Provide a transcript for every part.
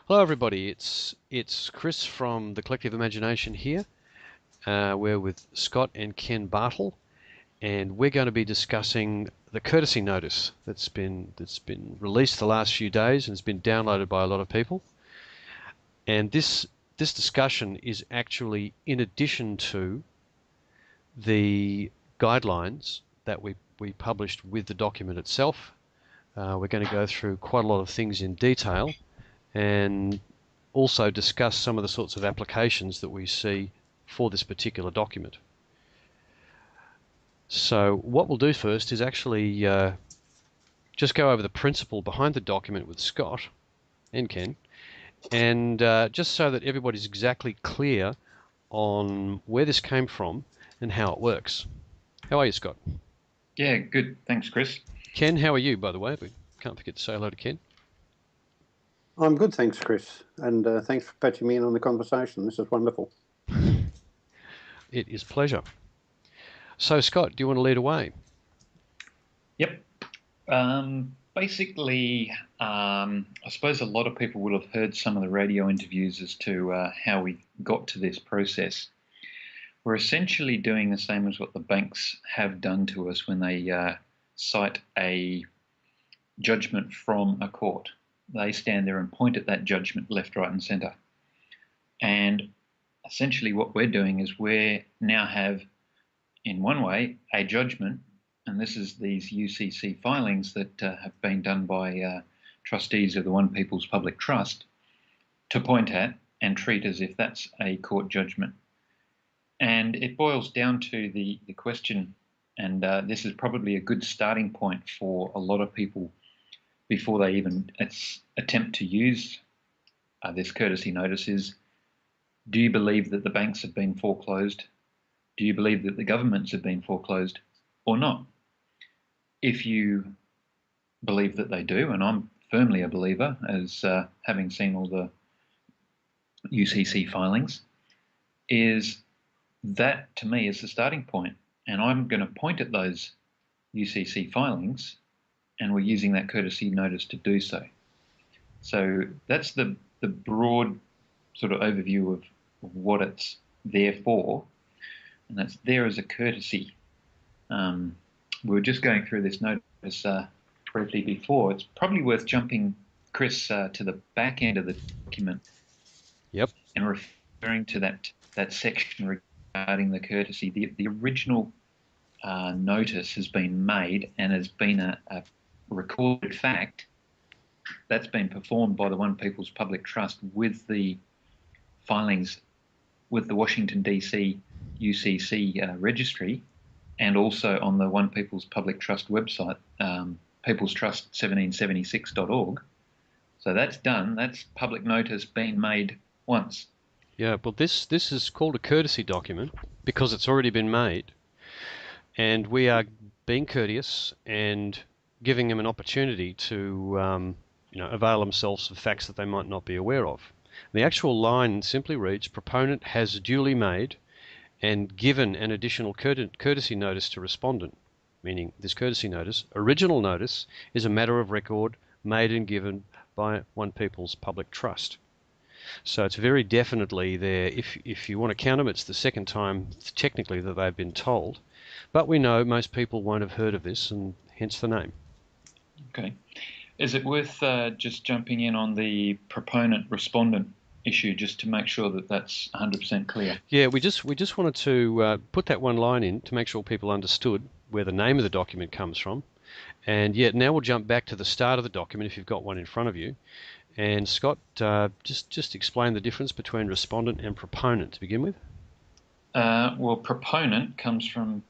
Hello everybody, it's Chris from the Collective Imagination here. We're with Scott and Ken Bartle, and we're going to be discussing the courtesy notice that's been released the last few days and has been downloaded by a lot of people. And this discussion is actually in addition to the guidelines that we published with the document itself. We're going to go through quite a lot of things in detail, and also discuss some of the sorts of applications that we see for this particular document. So what we'll do first is actually just go over the principle behind the document with Scott and Ken, and just so that everybody's exactly clear on where this came from and how it works. How are you, Scott? Yeah, good. Thanks, Chris. Ken, how are you, by the way? We can't forget to say hello to Ken. I'm good, thanks, Chris, and thanks for patching me in on the conversation. This is wonderful. It is pleasure. So, Scott, do you want to lead away? Yep. Basically, I suppose a lot of people will have heard some of the radio interviews as to how we got to this process. We're essentially doing the same as what the banks have done to us when they cite a judgment from a court. They stand there and point at that judgment left, right and centre. And essentially what we're doing is we now have, in one way, a judgment, and this is these UCC filings that have been done by trustees of the One People's Public Trust, to point at and treat as if that's a court judgment. And it boils down to the question, and this is probably a good starting point for a lot of people before they even attempt to use this courtesy notice, is: do you believe that the banks have been foreclosed? Do you believe that the governments have been foreclosed or not? If you believe that they do, and I'm firmly a believer, as having seen all the UCC filings, is that to me is the starting point. And I'm going to point at those UCC filings, and we're using that courtesy notice to do so. So that's the broad sort of overview of what it's there for, and that's there as a courtesy. We were just going through this notice briefly before. It's probably worth jumping, Chris, to the back end of the document. Yep. And referring to that section regarding the courtesy. The original notice has been made and has been a recorded fact that's been performed by the One People's Public Trust with the filings with the Washington DC UCC registry, and also on the One People's Public Trust website, peoplestrust1776.org. So that's done. That's public notice being made once. Yeah, but this is called a courtesy document because it's already been made, and we are being courteous and giving them an opportunity to avail themselves of facts that they might not be aware of. The actual line simply reads: proponent has duly made and given an additional courtesy notice to respondent, meaning this courtesy notice, original notice, is a matter of record made and given by One People's Public Trust. So it's very definitely there. If you want to count them, it's the second time technically that they've been told. But we know most people won't have heard of this, and hence the name. Okay. Is it worth just jumping in on the proponent-respondent issue just to make sure that that's 100% clear? Yeah, we just wanted to put that one line in to make sure people understood where the name of the document comes from. And yet now we'll jump back to the start of the document if you've got one in front of you. And Scott, just explain the difference between respondent and proponent to begin with. Well, proponent comes from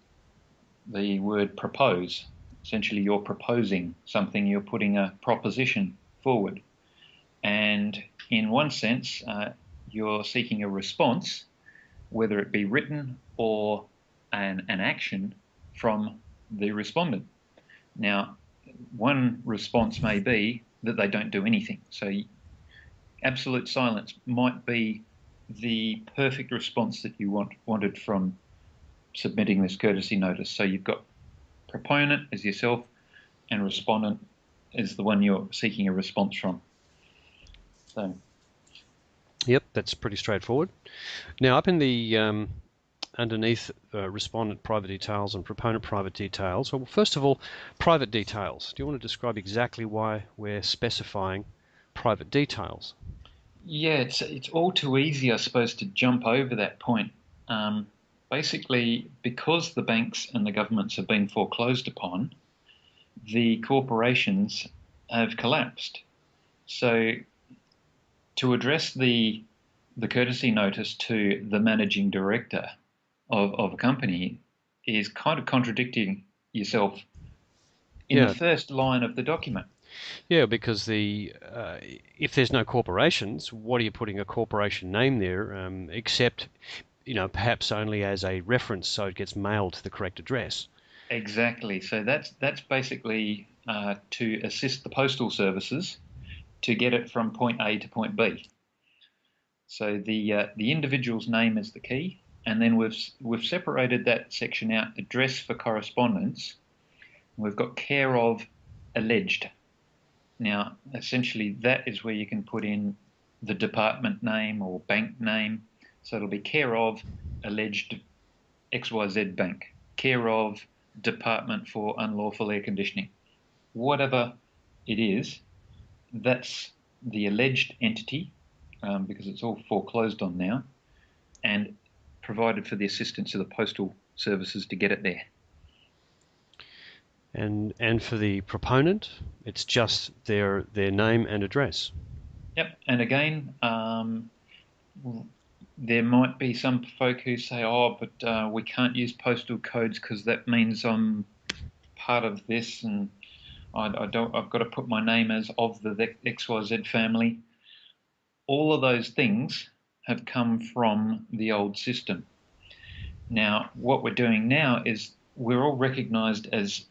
the word propose. Essentially, you're proposing something, you're putting a proposition forward. And in one sense, you're seeking a response, whether it be written or an action from the respondent. Now, one response may be that they don't do anything. So absolute silence might be the perfect response that you wanted from submitting this courtesy notice. So you've got proponent as yourself, and respondent is the one you're seeking a response from. So Yep, that's pretty straightforward. Now, up in the underneath respondent private details and proponent private details, well, first of all, private details. Do you want to describe exactly why we're specifying private details? Yeah, it's all too easy, I suppose, to jump over that point. Basically, because the banks and the governments have been foreclosed upon, the corporations have collapsed. So to address the courtesy notice to the managing director of a company is kind of contradicting yourself in the first line of the document. Yeah, because if there's no corporations, what are you putting a corporation name there, except, perhaps only as a reference so it gets mailed to the correct address? Exactly. So that's basically to assist the postal services to get it from point A to point B. So the individual's name is the key, and then we've separated that section out: address for correspondence. We've got care of alleged. Now, essentially, that is where you can put in the department name or bank name. So it'll be care of alleged XYZ bank, care of department for unlawful air conditioning. Whatever it is, that's the alleged entity, because it's all foreclosed on now, and provided for the assistance of the postal services to get it there. And for the proponent, it's just their name and address. Yep. And again, there might be some folk who say, "Oh, but we can't use postal codes because that means I'm part of this, and I've got to put my name as of the XYZ family." All of those things have come from the old system. Now, what we're doing now is we're all recognized as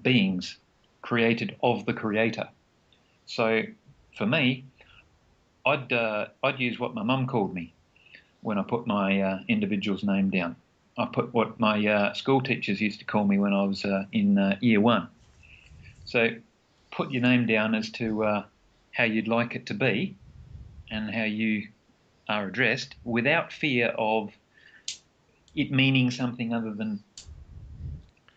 beings created of the creator. So for me, I'd use what my mum called me when I put my individual's name down. I put what my school teachers used to call me when I was in year one. So put your name down as to how you'd like it to be and how you are addressed, without fear of it meaning something other than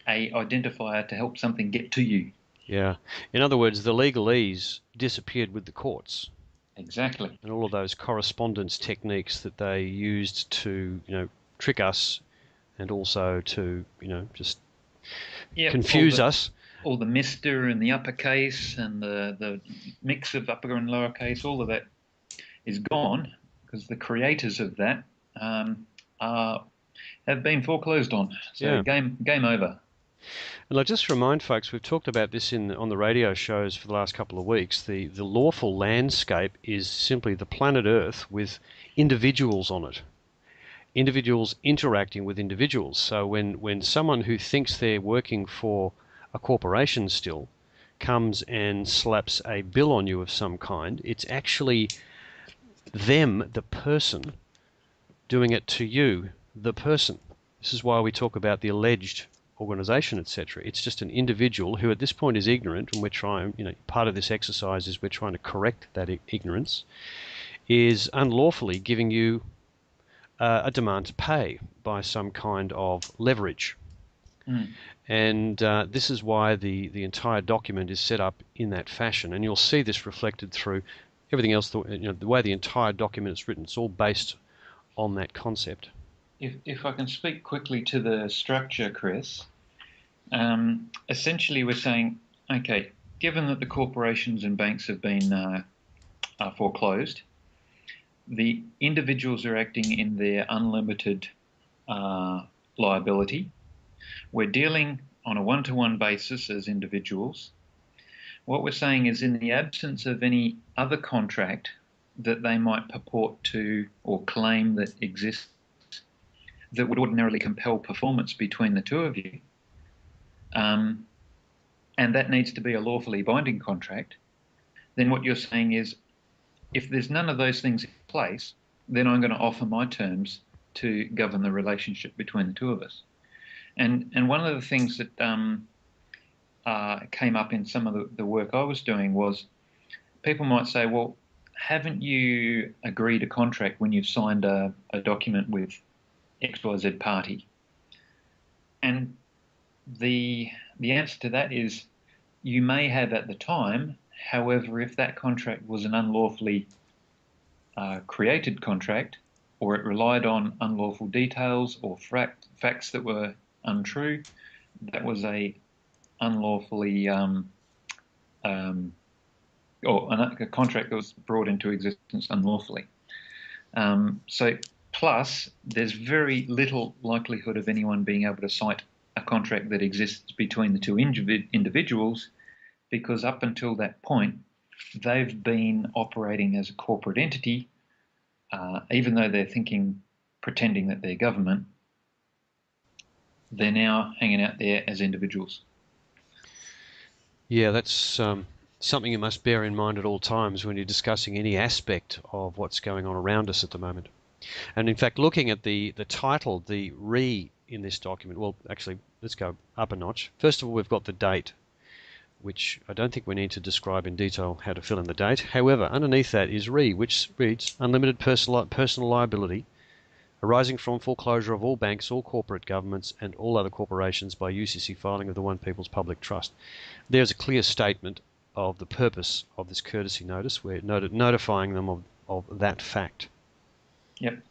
a identifier to help something get to you. Yeah. In other words, the legalese disappeared with the courts. Exactly. And all of those correspondence techniques that they used to, trick us and also to, just confuse us. All the Mr. and the uppercase and the mix of upper and lowercase, all of that is gone because the creators of that have been foreclosed on. So game over. And I'll just remind folks, we've talked about this on the radio shows for the last couple of weeks. The lawful landscape is simply the planet Earth with individuals on it. Individuals interacting with individuals. So when someone who thinks they're working for a corporation still comes and slaps a bill on you of some kind, it's actually them, the person, doing it to you, the person. This is why we talk about the alleged organisation, etc. It's just an individual who at this point is ignorant, and we're trying, part of this exercise is we're trying to correct that ignorance, is unlawfully giving you a demand to pay by some kind of leverage. And this is why the entire document is set up in that fashion, and you'll see this reflected through everything else. The way the entire document is written, it's all based on that concept. If I can speak quickly to the structure, Chris, essentially we're saying, okay, given that the corporations and banks have been foreclosed, the individuals are acting in their unlimited liability. We're dealing on a one-to-one basis as individuals. What we're saying is, in the absence of any other contract that they might purport to or claim that exists that would ordinarily compel performance between the two of you, and that needs to be a lawfully binding contract, then what you're saying is, if there's none of those things in place, then I'm going to offer my terms to govern the relationship between the two of us. And one of the things that came up in some of the work I was doing was people might say, well, haven't you agreed a contract when you've signed a document with XYZ party? And the answer to that is you may have at the time. However, if that contract was an unlawfully created contract, or it relied on unlawful details or facts that were untrue, that was a unlawfully or a contract that was brought into existence unlawfully. So plus, there's very little likelihood of anyone being able to cite a contract that exists between the two individuals, because up until that point, they've been operating as a corporate entity, even though they're pretending that they're government. They're now hanging out there as individuals. Yeah, that's something you must bear in mind at all times when you're discussing any aspect of what's going on around us at the moment. And in fact, looking at the title, the re in this document, well, actually, let's go up a notch. First of all, we've got the date, which I don't think we need to describe in detail how to fill in the date. However, underneath that is re, which reads unlimited personal liability arising from foreclosure of all banks, all corporate governments, and all other corporations by UCC filing of the One People's Public Trust. There's a clear statement of the purpose of this courtesy notice. We're notifying them of that fact. Yep.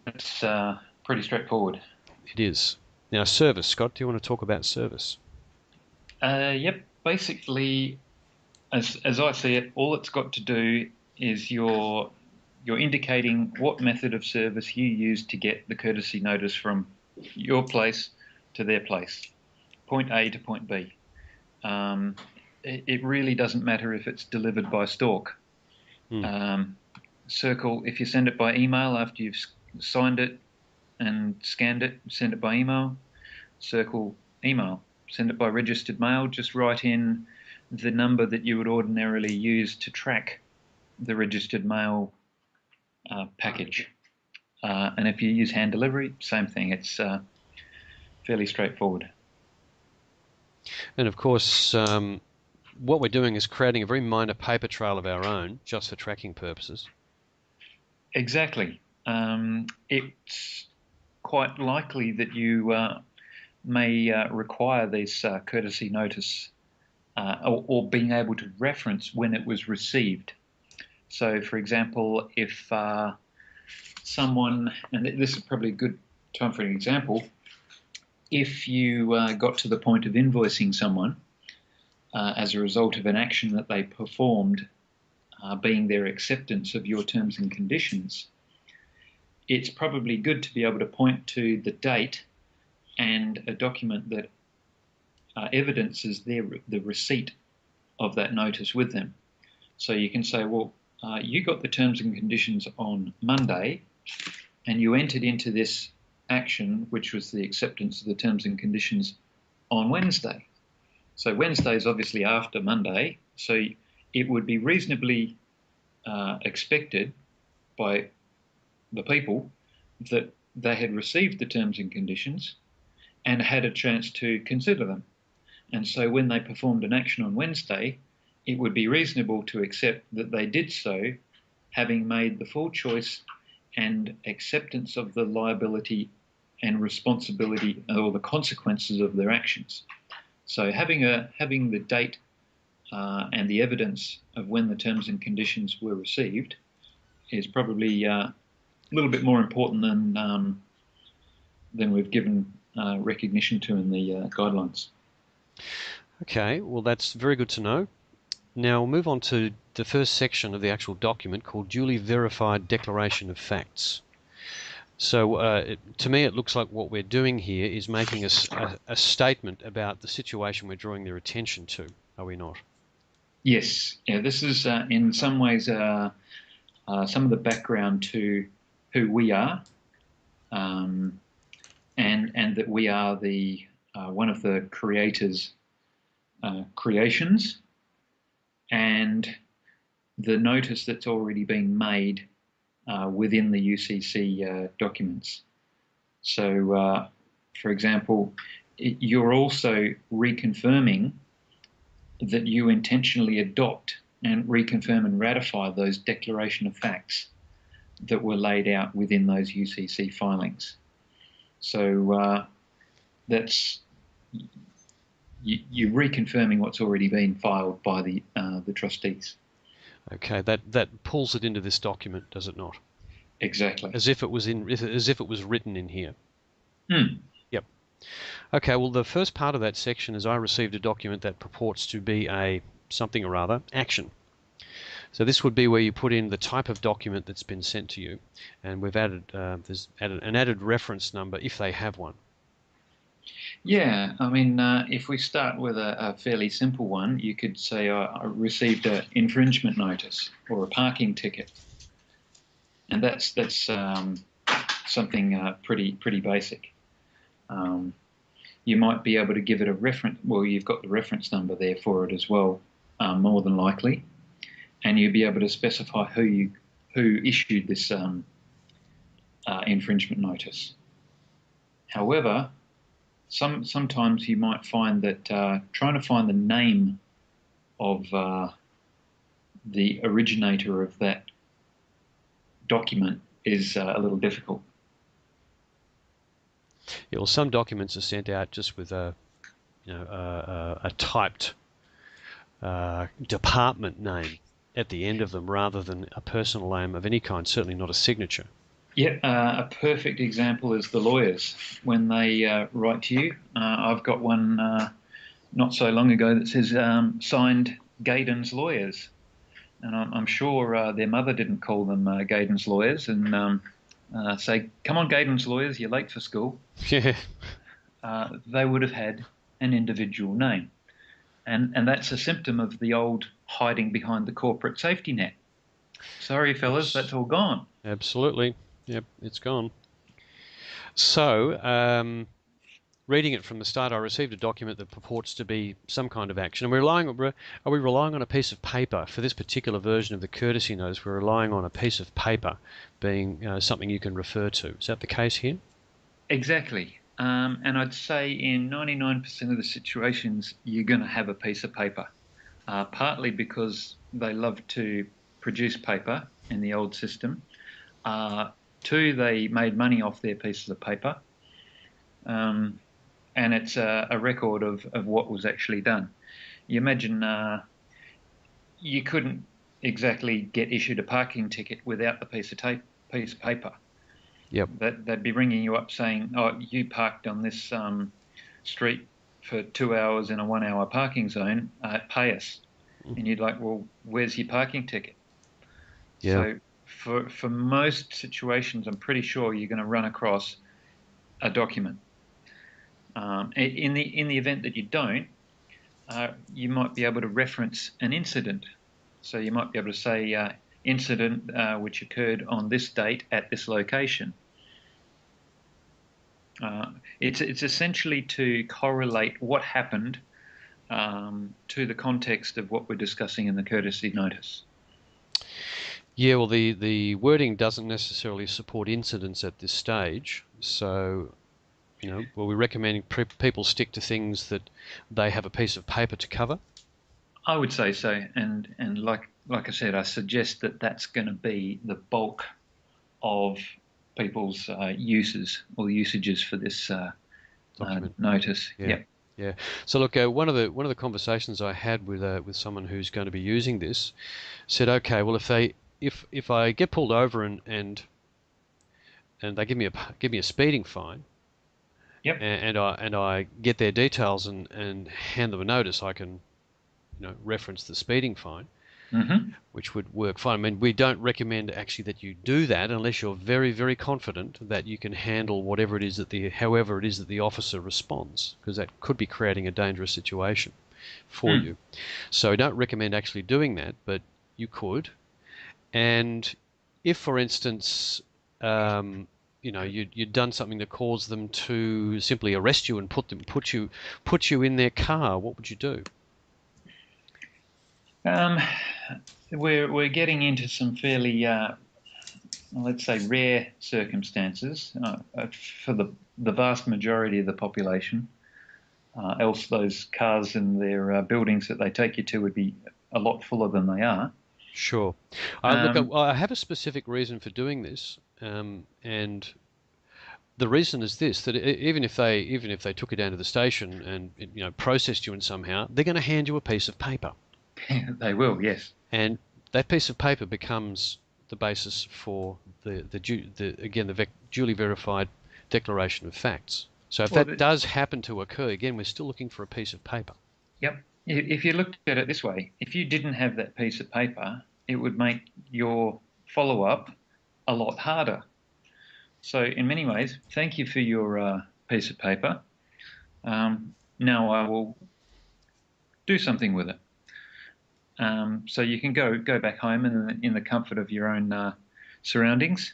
It's pretty straightforward. It is. Now, service. Scott, do you want to talk about service? Yep. Basically, as I see it, all it's got to do is you're indicating what method of service you use to get the courtesy notice from your place to their place, point A to point B. It really doesn't matter if it's delivered by stalk. Circle, if you send it by email after you've signed it and scanned it, send it by email. Circle email. Send it by registered mail. Just write in the number that you would ordinarily use to track the registered mail package. And if you use hand delivery, same thing. It's fairly straightforward. And of course, what we're doing is creating a very minor paper trail of our own, just for tracking purposes. Exactly. It's quite likely that you may require this courtesy notice or being able to reference when it was received. So, for example, if someone, and this is probably a good time for an example, if you got to the point of invoicing someone as a result of an action that they performed, being their acceptance of your terms and conditions, it's probably good to be able to point to the date and a document that evidences the receipt of that notice with them. So you can say, well, you got the terms and conditions on Monday, and you entered into this action, which was the acceptance of the terms and conditions, on Wednesday. So Wednesday is obviously after Monday, so it would be reasonably expected by the people that they had received the terms and conditions and had a chance to consider them. And so when they performed an action on Wednesday, it would be reasonable to accept that they did so, having made the full choice and acceptance of the liability and responsibility or the consequences of their actions. So having the date and the evidence of when the terms and conditions were received is probably a little bit more important than we've given recognition to in the guidelines. Okay, well that's very good to know. Now we'll move on to the first section of the actual document called Duly Verified Declaration of Facts. So to me it looks like what we're doing here is making a statement about the situation we're drawing their attention to, are we not? Yes, yeah, this is in some ways some of the background to who we are, and that we are the one of the creators' creations, and the notice that's already been made within the UCC documents. So, for example, you're also reconfirming that you intentionally adopt and reconfirm and ratify those declaration of facts that were laid out within those UCC filings. So that's you're reconfirming what's already been filed by the trustees. Okay, that pulls it into this document, does it not? Exactly. As if it was written in here. Hmm. Yep. Okay, well, the first part of that section is I received a document that purports to be a something or other action. So this would be where you put in the type of document that's been sent to you, and we've added an added reference number if they have one. Yeah, I mean, if we start with a fairly simple one, you could say I received an infringement notice or a parking ticket, and that's something pretty basic. You might be able to give it a reference. Well, you've got the reference number there for it as well, more than likely, and you'll be able to specify who issued this infringement notice. However, sometimes you might find that trying to find the name of the originator of that document is a little difficult. Yeah, well, some documents are sent out just with a typed department name at the end of them, rather than a personal name of any kind. Certainly not a signature. Yeah, a perfect example is the lawyers when they write to you. I've got one not so long ago that says signed Gaydon's lawyers, and I'm sure their mother didn't call them Gaydon's lawyers and say, "Come on, Gaydon's lawyers, you're late for school." Yeah. They would have had an individual name, and that's a symptom of the old hiding behind the corporate safety net. Sorry, fellas, that's all gone. Absolutely. Yep, it's gone. So, reading it from the start, I received a document that purports to be some kind of action. And are we relying on a piece of paper? For this particular version of the courtesy notice, we're relying on a piece of paper being something you can refer to. Is that the case here? Exactly. And I'd say in 99% of the situations, you're going to have a piece of paper, partly because they love to produce paper in the old system. Two, they made money off their pieces of paper. And it's a record of what was actually done. You imagine you couldn't exactly get issued a parking ticket without the piece of paper. Yep. They'd be ringing you up saying, "Oh, you parked on this street for 2 hours in a 1 hour parking zone. Pay us." And you'd like, "Well, where's your parking ticket?" Yeah. So for most situations, I'm pretty sure you're going to run across a document. In the event that you don't, you might be able to reference an incident. So you might be able to say incident which occurred on this date at this location. It's essentially to correlate what happened to the context of what we're discussing in the courtesy notice. Yeah, well, the wording doesn't necessarily support incidents at this stage, so we recommend people stick to things that they have a piece of paper to cover. I would say so, and like I said, I suggest that that's going to be the bulk of people's usages for this notice. Yeah. Yeah. So look, one of the conversations I had with someone who's going to be using this said, okay, well, if I get pulled over and they give me a speeding fine, yep, and I get their details and hand them a notice, I can reference the speeding fine, which would work fine. I mean, we don't recommend actually that you do that unless you're very, very confident that you can handle however it is that the officer responds, because that could be creating a dangerous situation for you. So I don't recommend actually doing that, but you could. And if, for instance, you'd done something that caused them to simply arrest you and put you in their car, what would you do? We're getting into some fairly, let's say, rare circumstances for the vast majority of the population. Else those cars and their buildings that they take you to would be a lot fuller than they are. Sure. Look, I have a specific reason for doing this, and the reason is this: that even if they took you down to the station and processed you in somehow, they're going to hand you a piece of paper. They will, yes. And that piece of paper becomes the basis for the duly verified declaration of facts. So if that does happen to occur, again, we're still looking for a piece of paper. Yep. If you looked at it this way, if you didn't have that piece of paper, it would make your follow-up a lot harder. So in many ways, thank you for your piece of paper. Now I will do something with it. So you can go back home in the comfort of your own surroundings,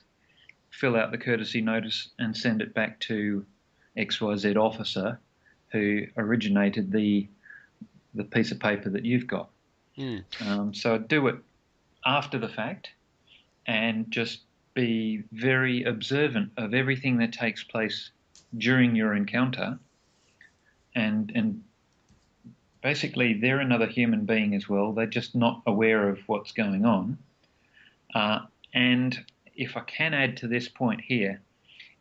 fill out the courtesy notice and send it back to XYZ officer who originated the piece of paper that you've got. So do it after the fact and just be very observant of everything that takes place during your encounter, and basically they're another human being as well. They're just not aware of what's going on. And if I can add to this point here,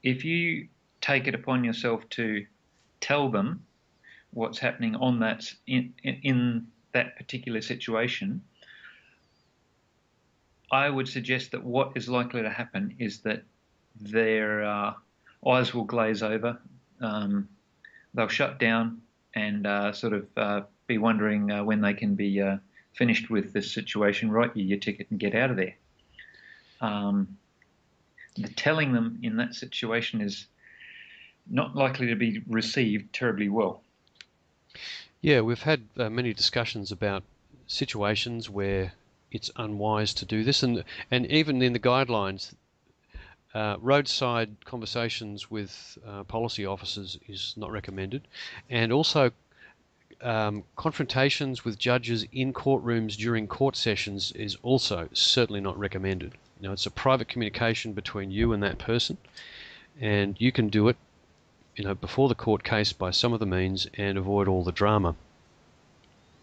if you take it upon yourself to tell them what's happening on that in that particular situation, I would suggest that what is likely to happen is that their eyes will glaze over, they'll shut down and sort of be wondering when they can be finished with this situation, write you your ticket and get out of there. Telling them in that situation is not likely to be received terribly well. Yeah, we've had many discussions about situations where it's unwise to do this, and even in the guidelines, roadside conversations with policy officers is not recommended, and also confrontations with judges in courtrooms during court sessions is also certainly not recommended. It's a private communication between you and that person, and you can do it before the court case by some of the means and avoid all the drama.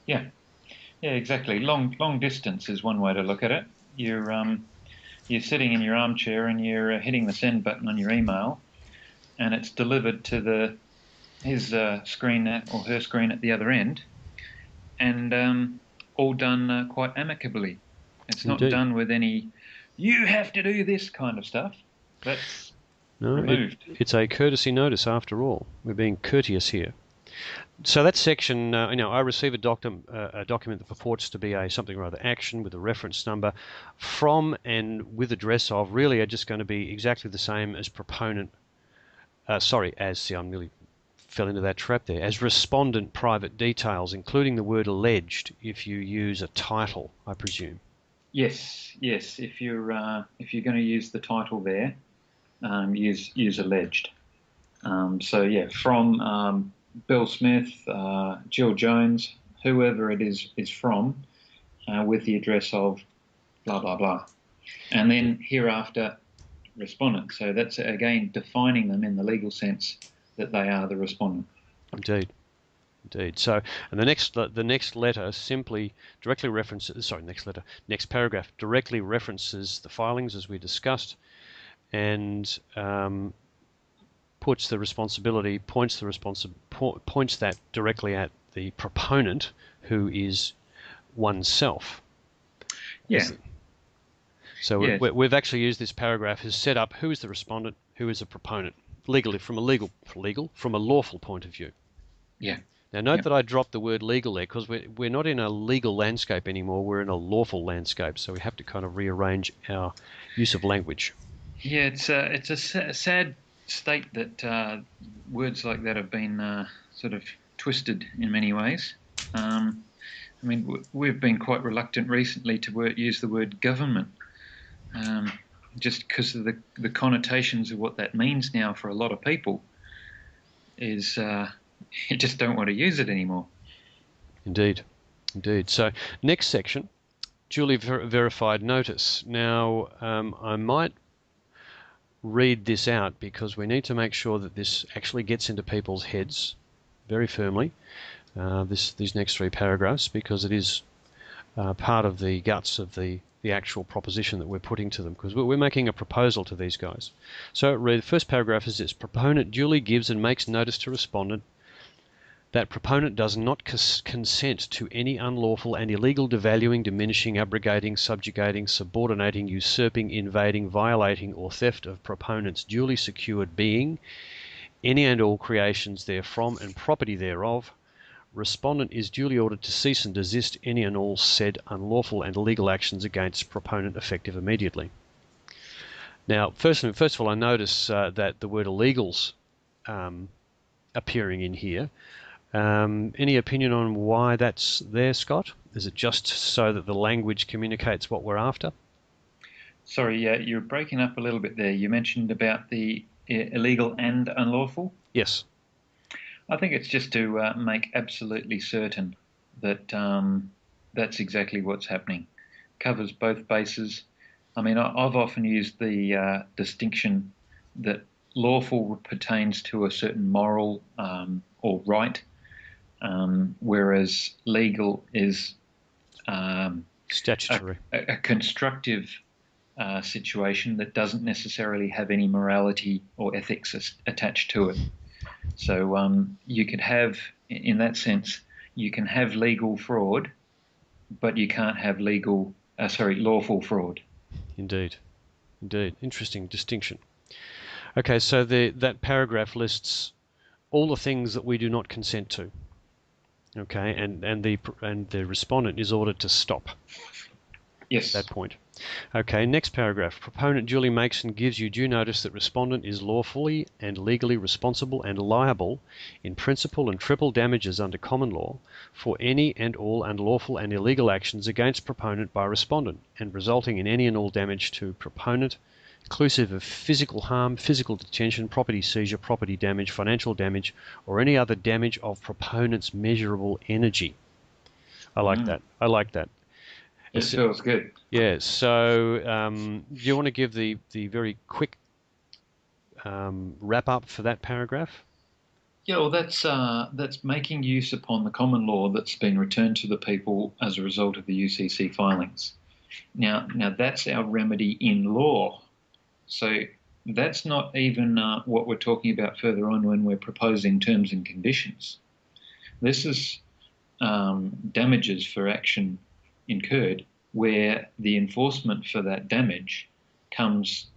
Yeah, exactly. Long distance is one way to look at it. You're sitting in your armchair and you're hitting the send button on your email, and it's delivered to his screen or her screen at the other end, and all done quite amicably. It's not done with any "you have to do this" kind of stuff. That's removed. It's a courtesy notice after all. We're being courteous here. So that section, I receive a document that purports to be something or other action with a reference number from and with address of, really are just going to be exactly the same as proponent, I nearly fell into that trap there, as respondent private details, including the word alleged if you use a title, I presume. Yes. If you're going to use the title there, use alleged. From Bill Smith, Jill Jones, whoever it is from, with the address of blah, blah, blah. And then hereafter, respondent. So that's, again, defining them in the legal sense that they are the respondent. Indeed. So, and the next letter simply directly references, next paragraph directly references the filings as we discussed, and points that directly at the proponent, who is oneself. Yeah. So yes. We've actually used this paragraph as set up who is the respondent, who is a proponent, legally from a lawful point of view. Yeah. Now note that I dropped the word legal there because we're not in a legal landscape anymore. We're in a lawful landscape, so we have to kind of rearrange our use of language. Yeah, it's a sad state that words like that have been sort of twisted in many ways. We've been quite reluctant recently to use the word government, just because of the connotations of what that means now for a lot of people is you just don't want to use it anymore. Indeed. So next section, duly verified notice. Now I might read this out because we need to make sure that this actually gets into people's heads very firmly, these next three paragraphs, because it is part of the guts of the actual proposition that we're putting to them, because we're making a proposal to these guys. So the first paragraph is this: proponent duly gives and makes notice to respondent that proponent does not consent to any unlawful and illegal devaluing, diminishing, abrogating, subjugating, subordinating, usurping, invading, violating, or theft of proponent's duly secured being, any and all creations therefrom and property thereof. Respondent is duly ordered to cease and desist any and all said unlawful and illegal actions against proponent effective immediately. Now, first of all, I notice that the word illegals appearing in here. Any opinion on why that's there, Scott? Is it just so that the language communicates what we're after? Sorry, you're breaking up a little bit there. You mentioned about the illegal and unlawful? Yes. I think it's just to make absolutely certain that that's exactly what's happening. Covers both bases. I mean, I've often used the distinction that lawful pertains to a certain moral or right, whereas legal is statutory, a constructive situation that doesn't necessarily have any morality or ethics attached to it. So you could have, in that sense, you can have legal fraud, but you can't have lawful fraud. Indeed. Interesting distinction. Okay, so that paragraph lists all the things that we do not consent to. Okay, and the respondent is ordered to stop. Yes. At that point. Okay, next paragraph. Proponent duly makes and gives you due notice that respondent is lawfully and legally responsible and liable in principal and triple damages under common law for any and all unlawful and illegal actions against proponent by respondent, and resulting in any and all damage to proponent, inclusive of physical harm, physical detention, property seizure, property damage, financial damage, or any other damage of proponent's measurable energy. I like that. I like that. It feels good. Yeah, so do you want to give the very quick wrap up for that paragraph? Yeah, well, that's making use upon the common law that's been returned to the people as a result of the UCC filings. Now that's our remedy in law. So that's not even what we're talking about further on when we're proposing terms and conditions. This is damages for action incurred where the enforcement for that damage comes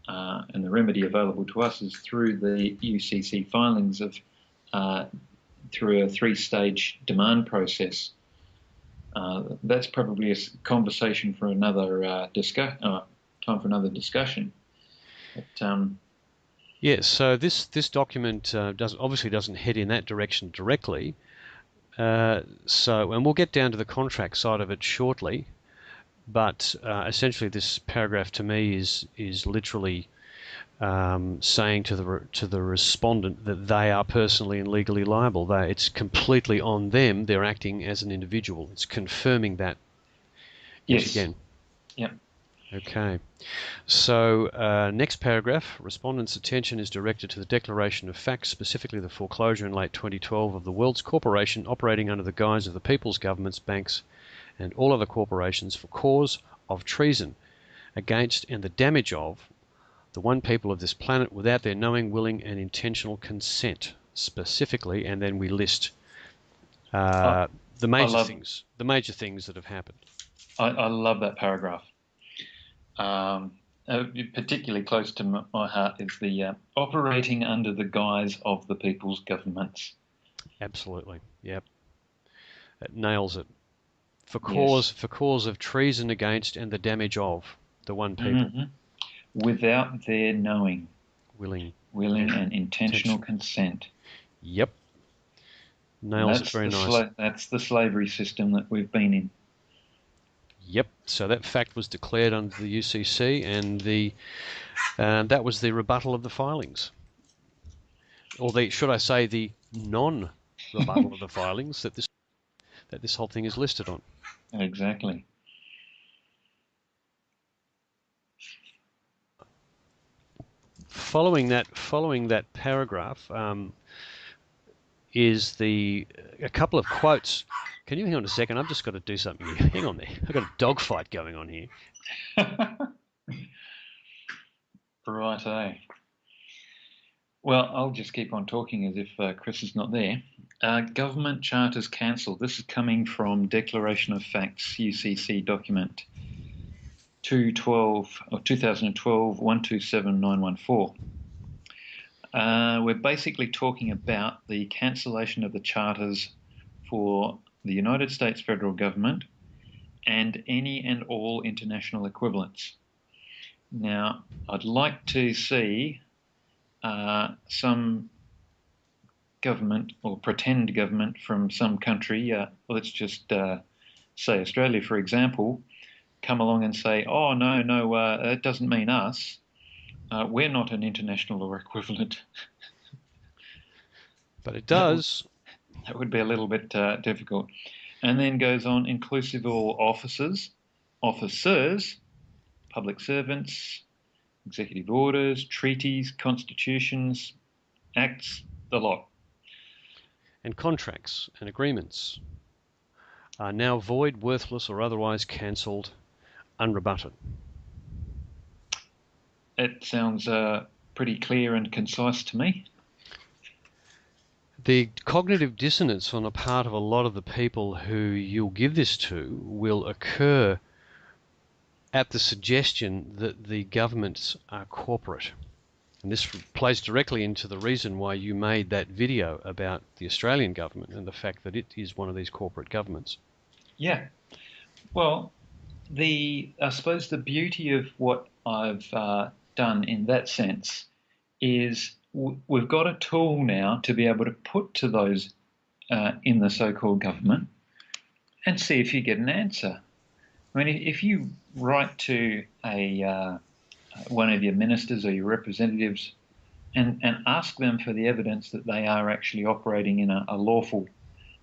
and the remedy available to us is through the UCC filings of through a three-stage demand process. That's probably a conversation for another time for another discussion. But, yeah, so this document obviously doesn't head in that direction directly. And we'll get down to the contract side of it shortly. But essentially, this paragraph to me is literally saying to the respondent that they are personally and legally liable. It's completely on them. They're acting as an individual. It's confirming that. Yes. Again. Yeah. Okay. So next paragraph, respondent's attention is directed to the declaration of facts, specifically the foreclosure in late 2012 of the World's Corporation operating under the guise of the People's Governments, banks, and all other corporations for cause of treason against and the damage of the one people of this planet without their knowing, willing, and intentional consent, specifically, and then we list the major things that have happened. I love that paragraph. Particularly close to my heart is the operating under the guise of the people's governments. Absolutely, yep. It nails it. For cause of treason against and the damage of the one people. Mm-hmm. Without their knowing. Willing and intentional consent. Yep. Nails it very nice. That's the slavery system that we've been in. Yep. So that fact was declared under the UCC, and that was the rebuttal of the filings, or should I say the non-rebuttal of the filings that this whole thing is listed on. Exactly. Following that paragraph, is a couple of quotes. Can you hang on a second? I've just got to do something here. Hang on there. I've got a dogfight going on here. Righto. Well, I'll just keep on talking as if Chris is not there. Government charters cancelled. This is coming from Declaration of Facts, UCC document 2012-127914. We're basically talking about the cancellation of the charters for the United States federal government and any and all international equivalents. Now, I'd like to see some government or pretend government from some country, let's just say Australia, for example, come along and say, oh, no, that doesn't mean us. We're not an international or equivalent. But it does. That would be a little bit difficult. And then goes on, inclusive of all officers, public servants, executive orders, treaties, constitutions, acts, the lot. And contracts and agreements are now void, worthless, or otherwise cancelled, unrebutted. It sounds pretty clear and concise to me. The cognitive dissonance on the part of a lot of the people who you'll give this to will occur at the suggestion that the governments are corporate. And this plays directly into the reason why you made that video about the Australian government and the fact that it is one of these corporate governments. Yeah. Well, I suppose the beauty of what I've done in that sense is we've got a tool now to be able to put to those in the so-called government and see if you get an answer. I mean, if you write to one of your ministers or your representatives and ask them for the evidence that they are actually operating in a lawful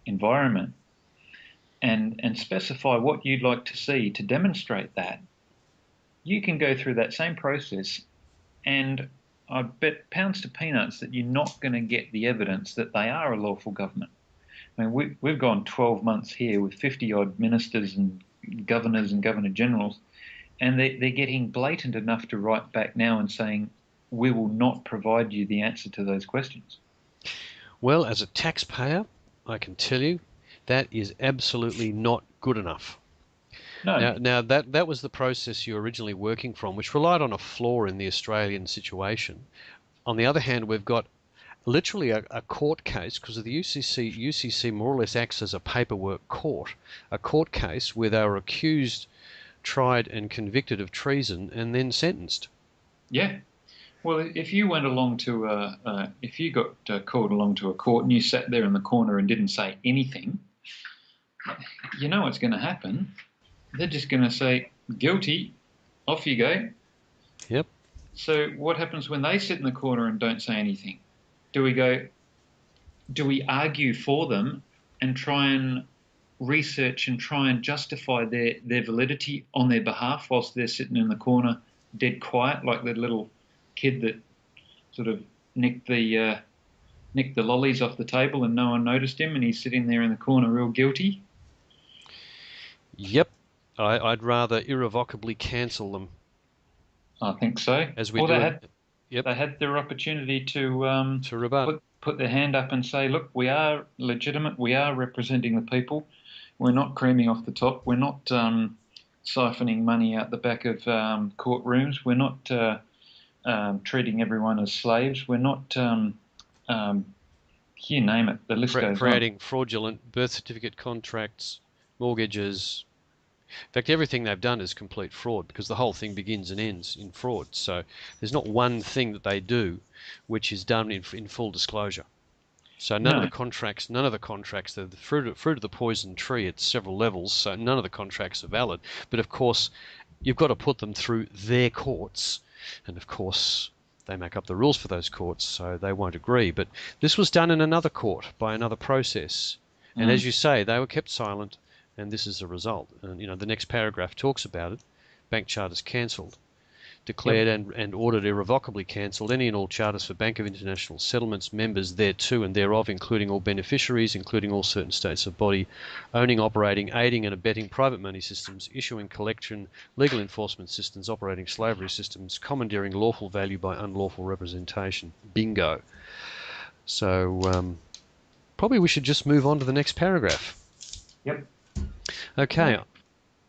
environment and specify what you'd like to see to demonstrate that, you can go through that same process, and I bet pounds to peanuts that you're not going to get the evidence that they are a lawful government. I mean, we've gone 12 months here with 50-odd ministers and governors and governor-generals, and they're getting blatant enough to write back now and saying, we will not provide you the answer to those questions. Well, as a taxpayer, I can tell you that is absolutely not good enough. No. Now that was the process you were originally working from, which relied on a flaw in the Australian situation. On the other hand, we've got literally a court case, because the UCC more or less acts as a paperwork court, a court case where they were accused, tried and convicted of treason and then sentenced. Yeah. Well, if you went along to if you got called along to a court and you sat there in the corner and didn't say anything, you know what's going to happen. They're just going to say, guilty, off you go. Yep. So what happens when they sit in the corner and don't say anything? Do we argue for them and try and research and try and justify their validity on their behalf whilst they're sitting in the corner dead quiet, like that little kid that sort of nicked the lollies off the table and no one noticed him and he's sitting there in the corner real guilty? Yep. I'd rather irrevocably cancel them. I think so. As we do. Yep. They had their opportunity to rebut. Put their hand up and say, look, we are legitimate. We are representing the people. We're not creaming off the top. We're not siphoning money out the back of courtrooms. We're not treating everyone as slaves. We're not, you name it. The list goes on. Creating fraudulent birth certificate contracts, mortgages. In fact, everything they've done is complete fraud, because the whole thing begins and ends in fraud. So there's not one thing that they do which is done in full disclosure. So none of the contracts, the fruit of the poison tree at several levels, so none of the contracts are valid. But of course, you've got to put them through their courts, and of course, they make up the rules for those courts, so they won't agree. But this was done in another court by another process. And as you say, they were kept silent. And this is the result. And, the next paragraph talks about it. Bank charters cancelled. declared and ordered irrevocably cancelled any and all charters for Bank of International Settlements members thereto and thereof, including all beneficiaries, including all certain states of body, owning, operating, aiding and abetting private money systems, issuing, collection, legal enforcement systems, operating slavery systems, commandeering lawful value by unlawful representation. Bingo. So probably we should just move on to the next paragraph. Yep. Okay, Yeah.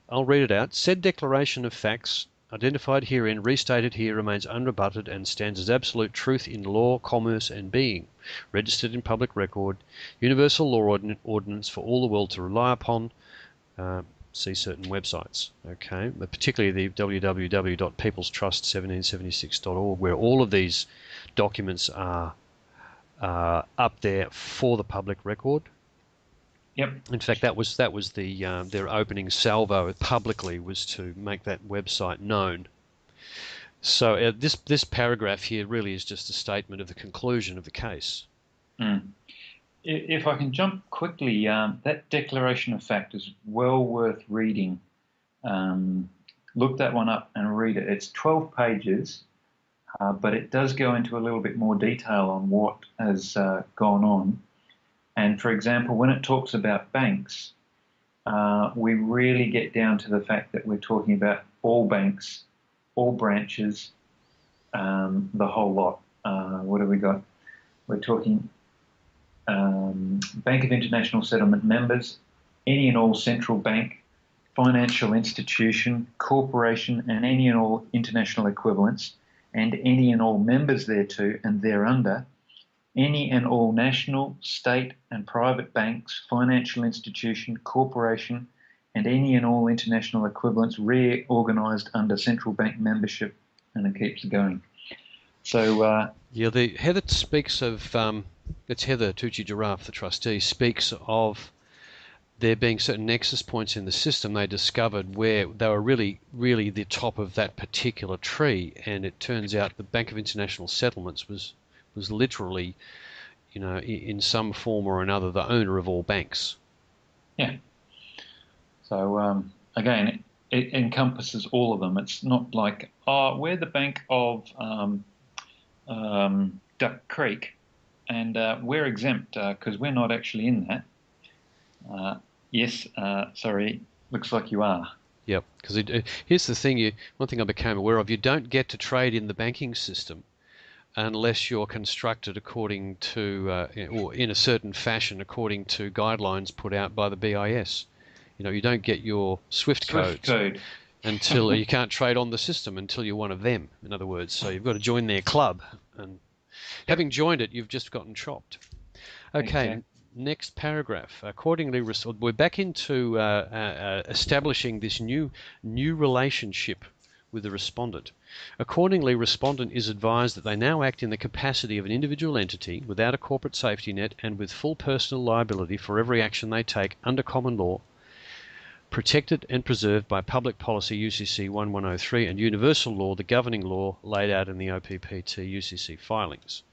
I'll read it out. Said declaration of facts identified herein, restated here, remains unrebutted and stands as absolute truth in law, commerce and being, registered in public record, universal law ordinance for all the world to rely upon. See certain websites, okay, but particularly the www.peoplestrust1776.org, where all of these documents are up there for the public record. Yep. In fact, that was the their opening salvo publicly, was to make that website known. So this paragraph here really is just a statement of the conclusion of the case. If I can jump quickly, that declaration of fact is well worth reading. Look that one up and read it. It's 12 pages, but it does go into a little bit more detail on what has gone on. And for example, when it talks about banks, we really get down to the fact that we're talking about all banks, all branches, the whole lot. What have we got? We're talking Bank of International Settlement members, any and all central bank, financial institution, corporation, and any and all international equivalents, and any and all members thereto and thereunder, any and all national, state, and private banks, financial institution, corporation, and any and all international equivalents reorganised under central bank membership, and it keeps going. So the Heather speaks of it's Heather Tucci Giraffe, the trustee, speaks of there being certain nexus points in the system they discovered where they were really the top of that particular tree, and it turns out the Bank of International Settlements was literally, in some form or another, the owner of all banks. Yeah. So again, it encompasses all of them. It's not like, we're the bank of Duck Creek, and we're exempt because we're not actually in that. Yes, sorry, looks like you are. Yep, because here's the thing, one thing I became aware of, you don't get to trade in the banking system unless you're constructed according to, or in a certain fashion according to guidelines put out by the BIS. You don't get your Swift code until you can't trade on the system until you're one of them, in other words. So you've got to join their club, and having joined it, you've just gotten chopped. Okay, next paragraph. Accordingly, we're back into establishing this new relationship with the respondent. Accordingly, respondent is advised that they now act in the capacity of an individual entity without a corporate safety net and with full personal liability for every action they take under common law, protected and preserved by public policy UCC 1103 and universal law, the governing law laid out in the OPPT UCC filings.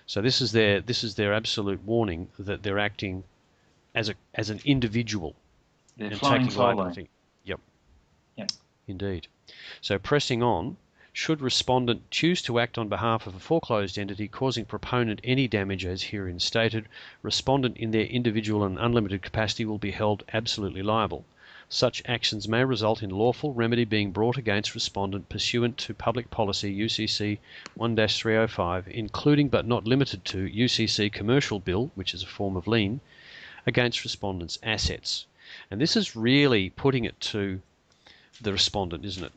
So this is their absolute warning that they're acting as an individual. They're and flying taking solo. liability. Yep. Yep. Indeed. So pressing on, should respondent choose to act on behalf of a foreclosed entity causing proponent any damage as herein stated, respondent in their individual and unlimited capacity will be held absolutely liable. Such actions may result in lawful remedy being brought against respondent pursuant to public policy UCC 1-305, including but not limited to UCC commercial bill, which is a form of lien, against respondent's assets. And this is really putting it to the respondent, isn't it?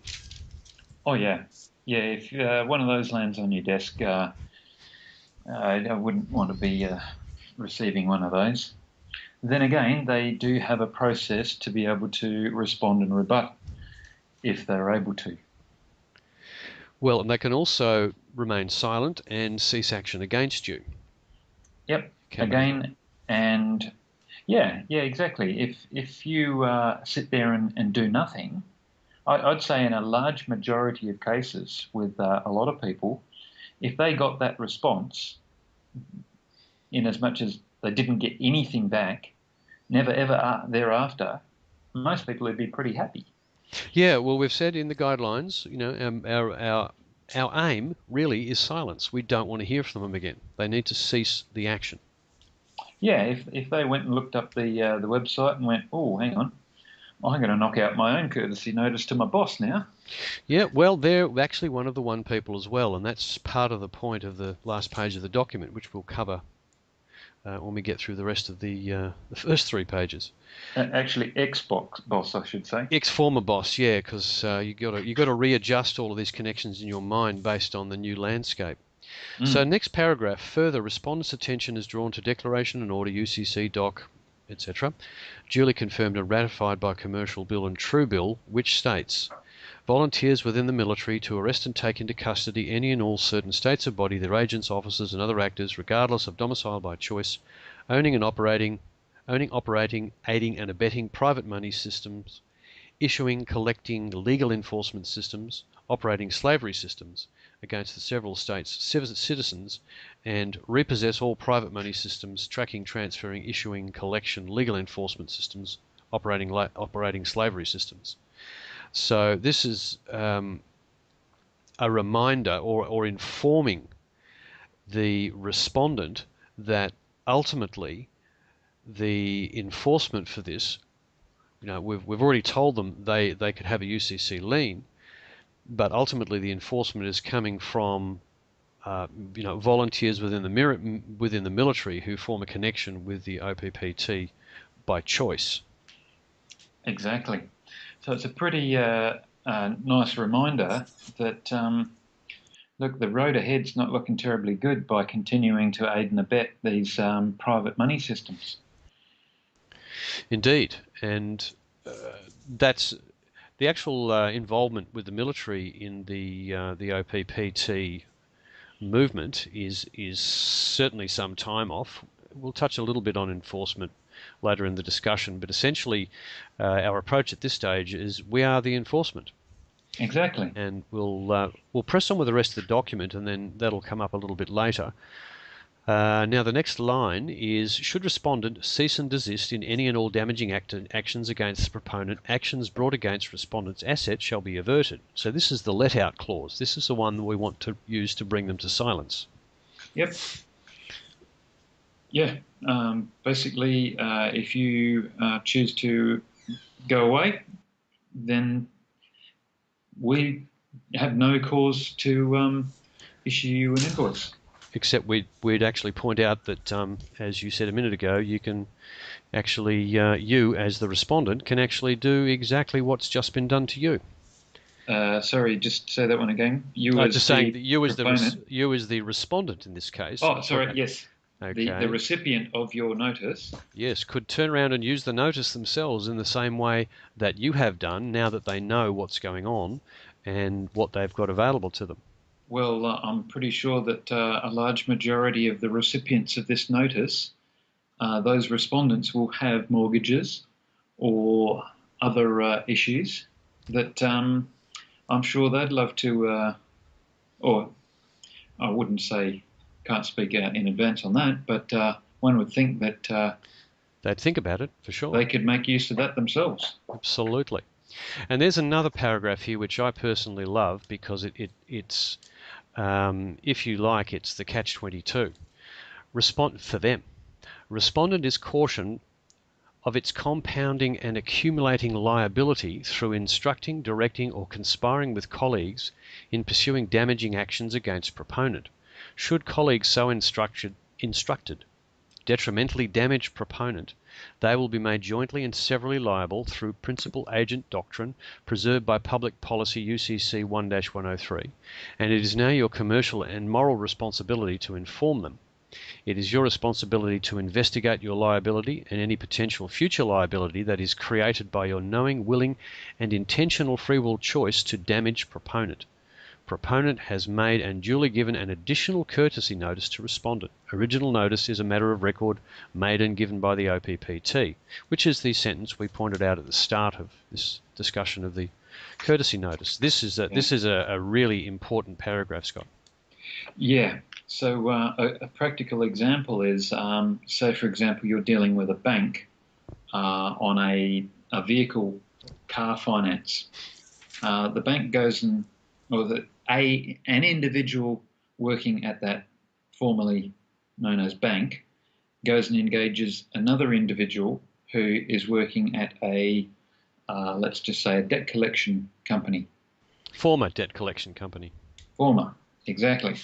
Oh, yeah. Yeah, if one of those lands on your desk, I wouldn't want to be receiving one of those. Then again, they do have a process to be able to respond and rebut if they're able to. Well, and they can also remain silent and cease action against you. Yep. Again, and yeah, exactly. If you sit there and do nothing, I'd say in a large majority of cases with a lot of people, if they got that response, in as much as they didn't get anything back, never ever thereafter, most people would be pretty happy. Yeah, well, we've said in the guidelines, you know, our aim really is silence. We don't want to hear from them again. They need to cease the action. Yeah, if they went and looked up the website and went, oh, hang on, I'm going to knock out my own courtesy notice to my boss now. Yeah, well, they're actually one of the one people as well, and that's part of the point of the last page of the document, which we'll cover when we get through the rest of the first 3 pages. Actually, boss, I should say. Ex-former boss, yeah, because you got to readjust all of these connections in your mind based on the new landscape. So next paragraph, further, respondents' attention is drawn to Declaration and Order UCC Doc, etc., duly confirmed and ratified by Commercial Bill and True Bill, which states, volunteers within the military to arrest and take into custody any and all certain states of body, their agents, officers and other actors, regardless of domicile by choice, owning, operating, aiding and abetting private money systems, issuing, collecting, legal enforcement systems, operating slavery systems against the several states' citizens, and repossess all private money systems, tracking, transferring, issuing, collection, legal enforcement systems, operating slavery systems. So this is a reminder or informing the respondent that ultimately the enforcement for this, you know, we've already told them they could have a UCC lien, but ultimately the enforcement is coming from you know, volunteers within the military who form a connection with the OPPT by choice. Exactly. So it's a pretty nice reminder that look, the road ahead's not looking terribly good by continuing to aid and abet these private money systems. Indeed, and that's the actual involvement with the military in the OPPT movement is certainly some time off. We'll touch a little bit on enforcement later in the discussion, but essentially our approach at this stage is we are the enforcement. Exactly. And we'll press on with the rest of the document, and then that'll come up a little bit later. Now the next line is, should respondent cease and desist in any and all damaging actions against the proponent, actions brought against respondent's assets shall be averted. So this is the let-out clause. This is the one that we want to use to bring them to silence. Yep. Yeah. Basically, if you choose to go away, then we have no cause to issue you an invoice. Except we'd actually point out that, as you said a minute ago, you can actually, you as the respondent can actually do exactly what's just been done to you. Sorry, just say that one again. Just saying that you as the respondent in this case. Oh, sorry, yes. Okay. The recipient of your notice. Yes, could turn around and use the notice themselves in the same way that you have done now that they know what's going on and what they've got available to them. Well, I'm pretty sure that a large majority of the recipients of this notice, those respondents will have mortgages or other issues that I'm sure they'd love to, or I wouldn't say, can't speak out in advance on that, but one would think that they'd think about it for sure. They could make use of that themselves. Absolutely. And there's another paragraph here which I personally love because it's if you like, it's the catch-22. For them. Respondent is cautioned of its compounding and accumulating liability through instructing, directing or conspiring with colleagues in pursuing damaging actions against proponent. Should colleagues so instructed detrimentally damage proponent, they will be made jointly and severally liable through principal agent doctrine preserved by Public Policy UCC 1-103, and it is now your commercial and moral responsibility to inform them. It is your responsibility to investigate your liability and any potential future liability that is created by your knowing, willing and intentional free will choice to damage proponent. Proponent has made and duly given an additional courtesy notice to respondent. Original notice is a matter of record made and given by the OPPT, which is the sentence we pointed out at the start of this discussion of the courtesy notice. This is a really important paragraph, Scott. Yeah. So a practical example is, say, for example, you're dealing with a bank on a vehicle car finance. The bank goes and, or an individual working at that formerly known as bank goes and engages another individual who is working at a, let's just say, a debt collection company. Former debt collection company. Former, exactly.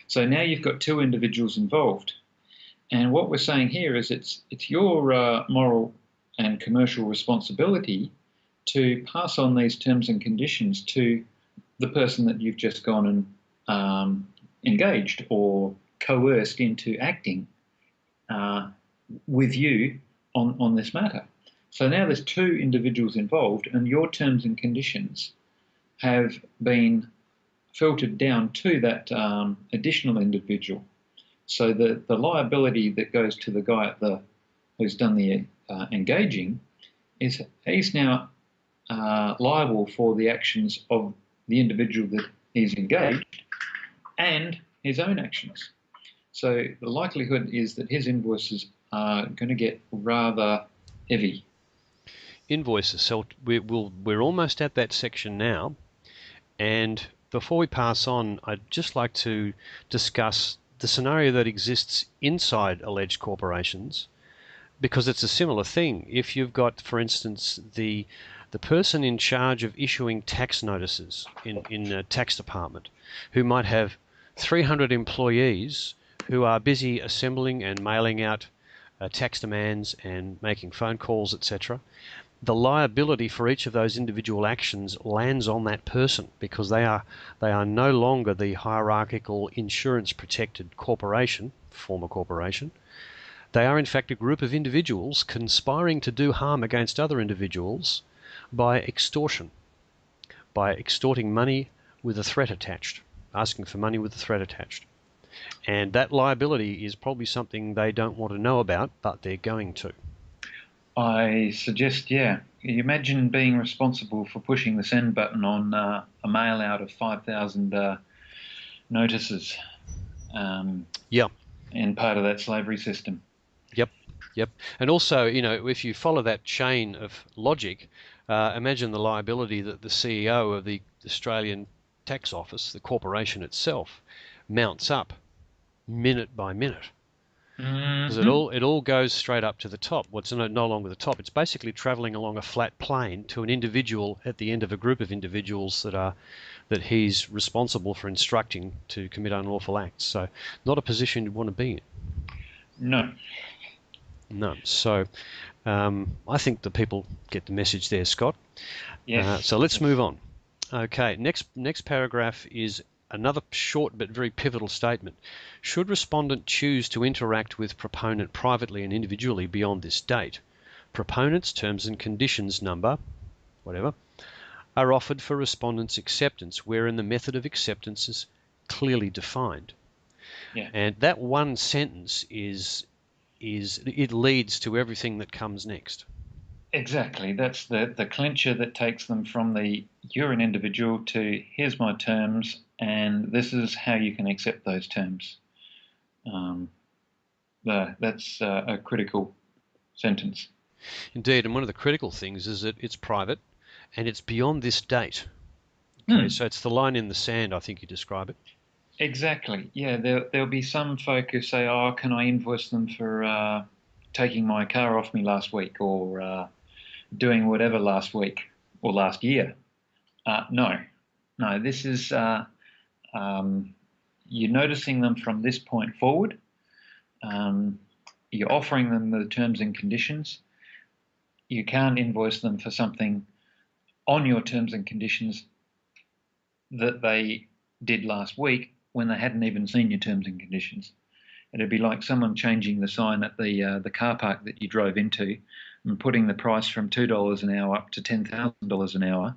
So now you've got two individuals involved. And what we're saying here is it's your moral and commercial responsibility to pass on these terms and conditions to the person that you've just gone and engaged or coerced into acting with you on this matter. So now there's two individuals involved, and your terms and conditions have been filtered down to that additional individual. So the liability that goes to the guy who's done the engaging is he's now liable for the actions of the individual that he's engaged and his own actions. So the likelihood is that his invoices are going to get rather heavy. Invoices. So we're almost at that section now. And before we pass on, I'd just like to discuss the scenario that exists inside alleged corporations, because it's a similar thing. If you've got, for instance, the person in charge of issuing tax notices in a tax department, who might have 300 employees who are busy assembling and mailing out tax demands and making phone calls, etc., the liability for each of those individual actions lands on that person, because they are no longer the hierarchical insurance protected corporation, former corporation. They are in fact a group of individuals conspiring to do harm against other individuals by extortion, by extorting money with a threat attached, asking for money with a threat attached. And that liability is probably something they don't want to know about, but they're going to. I suggest, yeah, you imagine being responsible for pushing the send button on a mail out of 5,000 notices. Yeah. And part of that slavery system. Yep. And also, if you follow that chain of logic, imagine the liability that the CEO of the Australian Tax Office, the corporation itself, mounts up minute by minute. Because it all goes straight up to the top. What's no longer the top. It's basically travelling along a flat plane to an individual at the end of a group of individuals that he's responsible for instructing to commit unlawful acts. So not a position you'd want to be in. No. So I think the people get the message there, Scott. Yes. So let's move on. Okay. Next paragraph is another short but very pivotal statement. Should respondent choose to interact with proponent privately and individually beyond this date, proponent's terms and conditions number, whatever, are offered for respondent's acceptance, wherein the method of acceptance is clearly defined. Yeah. And that one sentence it leads to everything that comes next. Exactly. That's the clincher that takes them from the you're an individual to here's my terms and this is how you can accept those terms. That's a critical sentence. Indeed, and one of the critical things is that it's private and it's beyond this date. Okay, so it's the line in the sand, I think you describe it. Exactly. Yeah, there'll be some folk who say, oh, can I invoice them for taking my car off me last week or doing whatever last week or last year? No, this is you're noticing them from this point forward. You're offering them the terms and conditions. You can't invoice them for something on your terms and conditions that they did last week when they hadn't even seen your terms and conditions. It'd be like someone changing the sign at the car park that you drove into and putting the price from $2 an hour up to $10,000 an hour.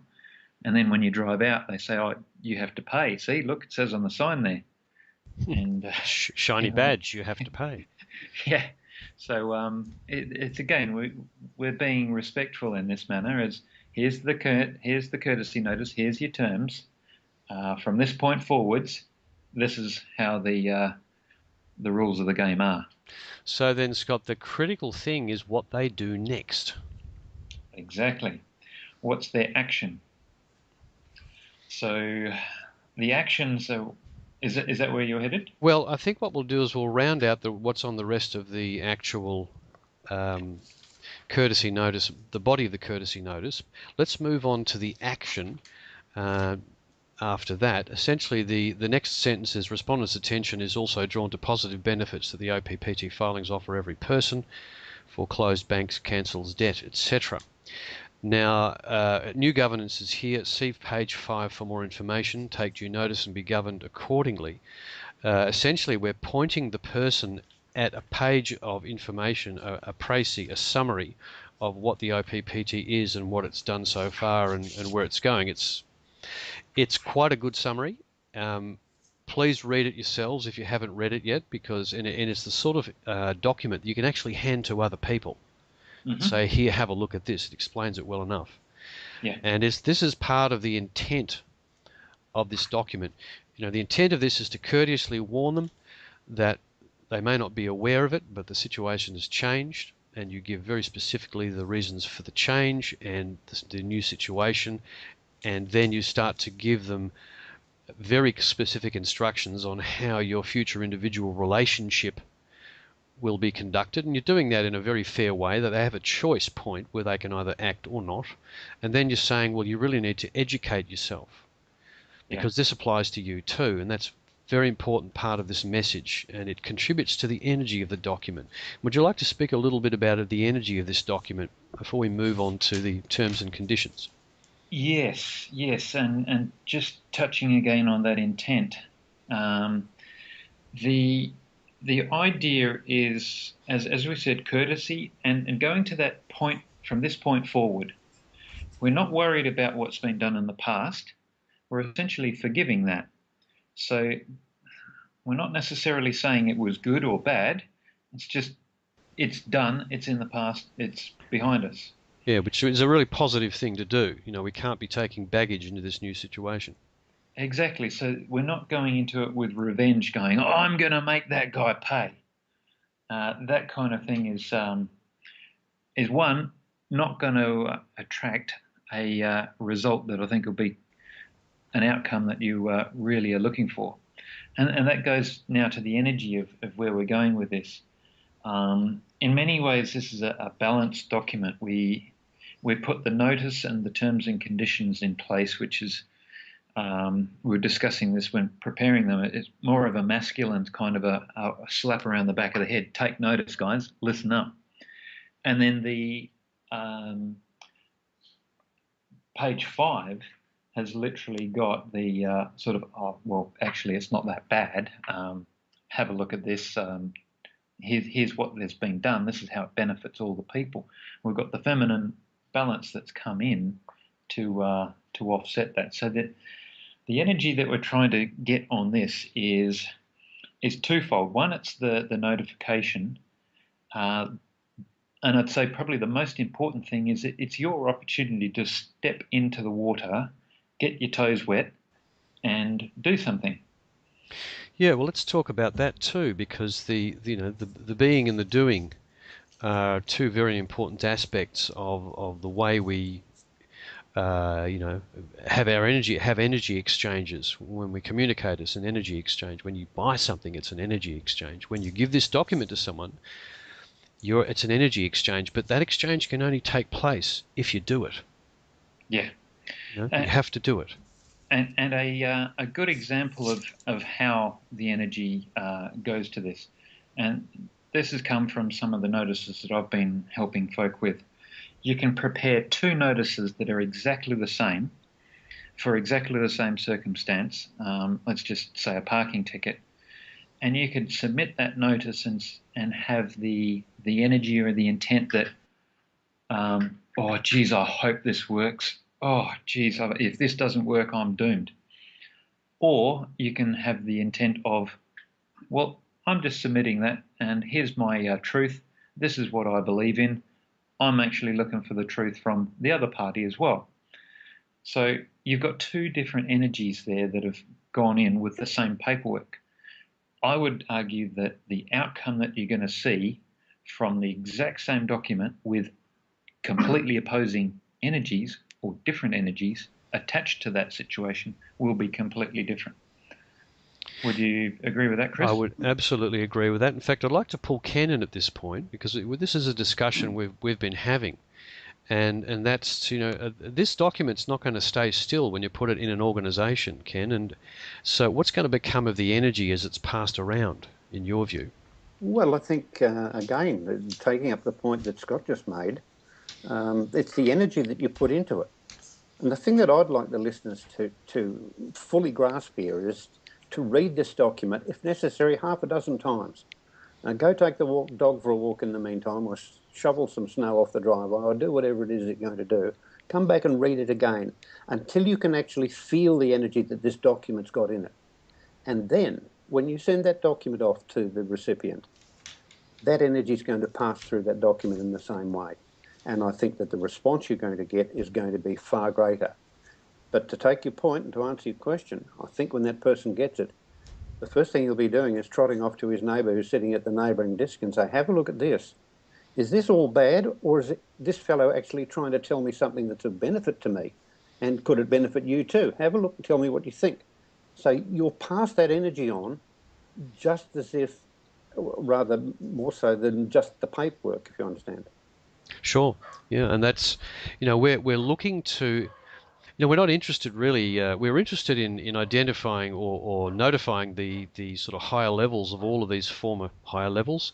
And then when you drive out, they say, oh, you have to pay. See, look, it says on the sign there. And shiny badge, you have to pay. Yeah. So it's again, we're being respectful in this manner. As here's the courtesy notice. Here's your terms. From this point forwards, this is how the rules of the game are. So then, Scott, the critical thing is what they do next. Exactly. what's their action? So the actions are, is that where you're headed? Well, I think what we'll do is we'll round out what's on the rest of the actual courtesy notice, the body of the courtesy notice. Let's move on to the action after that. Essentially, the next sentence is respondents' attention is also drawn to positive benefits that the OPPT filings offer every person: foreclosed banks, cancels debt, etc. Now, new governance is here. See page 5 for more information. Take due notice and be governed accordingly. Essentially, we're pointing the person at a page of information, a précis, a summary of what the OPPT is and what it's done so far and where it's going. It's quite a good summary. Please read it yourselves if you haven't read it yet, because and it's the sort of document that you can actually hand to other people. Say, here, have a look at this. It explains it well enough. Yeah. And this is part of the intent of this document. You know, the intent of this is to courteously warn them that they may not be aware of it, but the situation has changed, and you give very specifically the reasons for the change and the new situation, and then you start to give them very specific instructions on how your future individual relationship will be conducted, and you're doing that in a very fair way, that they have a choice point where they can either act or not. And then you're saying, well, you really need to educate yourself, because this applies to you too, and that's a very important part of this message, and it contributes to the energy of the document. Would you like to speak a little bit about the energy of this document before we move on to the terms and conditions? Yes, and just touching again on that intent, the idea is, as we said, courtesy, and going to that point from this point forward. We're not worried about what's been done in the past. We're essentially forgiving that. So we're not necessarily saying it was good or bad. It's just, it's done, it's in the past, it's behind us. Yeah, which is a really positive thing to do. You know, we can't be taking baggage into this new situation. Exactly. So we're not going into it with revenge, going, "Oh, I'm going to make that guy pay." That kind of thing is one, not going to attract a result that I think will be an outcome that you really are looking for. And that goes now to the energy of where we're going with this. In many ways, this is a balanced document. We put the notice and the terms and conditions in place, which is, we were discussing this when preparing them. It's more of a masculine kind of a slap around the back of the head. Take notice, guys, listen up. And then the page 5 has literally got the sort of, oh, well, actually, it's not that bad. Have a look at this. Here's what has been done. This is how it benefits all the people. We've got the feminine balance that's come in to offset that. So that the energy that we're trying to get on this is twofold. One, it's the notification, and I'd say probably the most important thing is it's your opportunity to step into the water, get your toes wet, and do something. Yeah, well, let's talk about that too, because the being and the doing are two very important aspects of the way we have energy exchanges. When we communicate, it's an energy exchange. When you buy something, it's an energy exchange. When you give this document to someone, it's an energy exchange, but that exchange can only take place if you do it. Yeah. You have to do it. And a good example of how the energy goes to this, and this has come from some of the notices that I've been helping folk with. You can prepare 2 notices that are exactly the same for exactly the same circumstance. Let's just say a parking ticket, and you could submit that notice and have the energy or the intent that, oh geez, I hope this works. Oh geez, if this doesn't work, I'm doomed. Or you can have the intent of, well, I'm just submitting that, and here's my truth. This is what I believe in. I'm actually looking for the truth from the other party as well. So you've got 2 different energies there that have gone in with the same paperwork. I would argue that the outcome that you're going to see from the exact same document with completely opposing energies or different energies attached to that situation will be completely different. Would you agree with that, Chris? I would absolutely agree with that. In fact, I'd like to pull Ken in at this point, because this is a discussion we've been having, and that's, this document's not going to stay still when you put it in an organisation, Ken. And so, what's going to become of the energy as it's passed around, in your view? Well, I think, again, taking up the point that Scott just made, it's the energy that you put into it. And the thing that I'd like the listeners to fully grasp here is to read this document, if necessary, half a dozen times. Go take the dog for a walk in the meantime, or shovel some snow off the driveway, or do whatever it is that you're going to do. Come back and read it again until you can actually feel the energy that this document's got in it. And then, when you send that document off to the recipient, that energy is going to pass through that document in the same way. And I think that the response you're going to get is going to be far greater. But to take your point and to answer your question, I think when that person gets it, the first thing he'll be doing is trotting off to his neighbour who's sitting at the neighbouring desk and say, have a look at this. Is this all bad, or is this fellow actually trying to tell me something that's of benefit to me? And could it benefit you too? Have a look and tell me what you think. So you'll pass that energy on just as if, rather more so than just the paperwork, if you understand. Sure. Yeah, and that's, we're looking to, we're not interested really. We're interested in identifying or notifying the sort of higher levels of all of these former higher levels.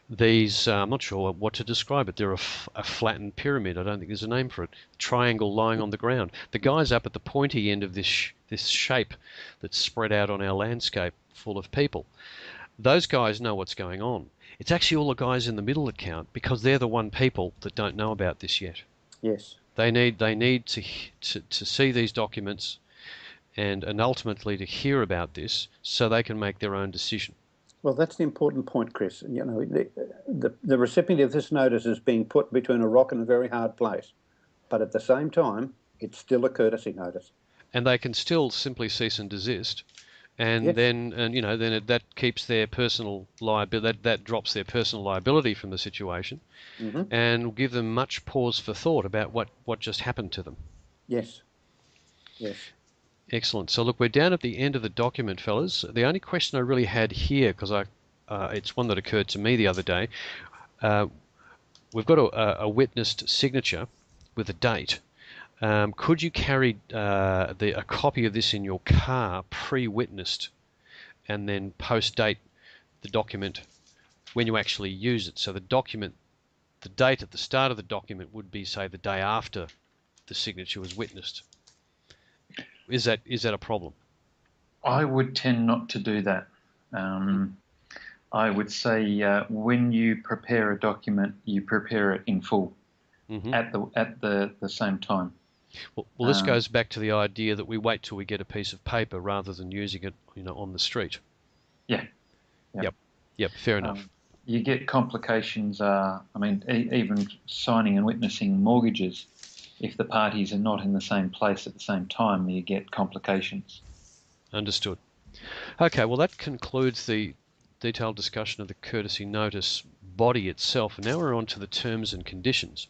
These, I'm not sure what to describe it. They're a flattened pyramid. I don't think there's a name for it. Triangle lying on the ground. The guys up at the pointy end of this shape that's spread out on our landscape full of people, those guys know what's going on. It's actually all the guys in the middle that count, because they're the one people that don't know about this yet. Yes. They need to see these documents and ultimately to hear about this so they can make their own decision. Well, that's the important point, Chris. The recipient of this notice is being put between a rock and a very hard place, but at the same time, it's still a courtesy notice. And they can still simply cease and desist, and yes. then that keeps their personal liability. That drops their personal liability from the situation, and will give them much pause for thought about what just happened to them. Yes. Yes. Excellent. So look, we're down at the end of the document, fellas. The only question I really had here, because it's one that occurred to me the other day. We've got a witnessed signature with a date. Could you carry a copy of this in your car, pre-witnessed, and then post-date the document when you actually use it? So the date at the start of the document would be, say, the day after the signature was witnessed. Is that a problem? I would tend not to do that. I would say when you prepare a document, you prepare it in full at the same time. Well, this goes back to the idea that we wait till we get a piece of paper rather than using it, on the street. Yeah. Yep. Fair enough. You get complications. Even signing and witnessing mortgages, if the parties are not in the same place at the same time, you get complications. Understood. Okay, well, that concludes the detailed discussion of the courtesy notice body itself, and now we're on to the terms and conditions.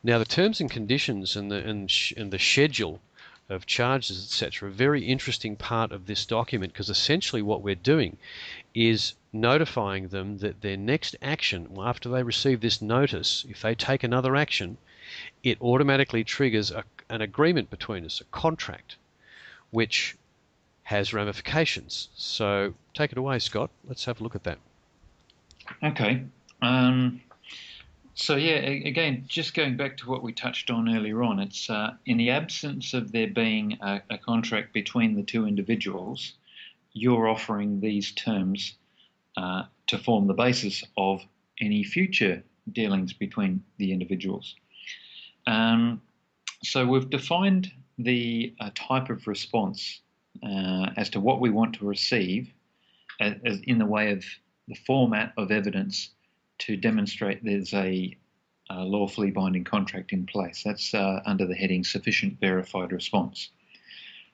Now, the terms and conditions and the schedule of charges, etc., are a very interesting part of this document, because essentially what we're doing is notifying them that their next action, after they receive this notice, if they take another action, it automatically triggers an agreement between us, a contract, which has ramifications. So take it away, Scott. Let's have a look at that. Okay. So yeah, again, just going back to what we touched on earlier on, it's in the absence of there being a contract between the two individuals, you're offering these terms to form the basis of any future dealings between the individuals. So we've defined the type of response as to what we want to receive as in the way of the format of evidence to demonstrate there's a lawfully binding contract in place. That's under the heading sufficient verified response.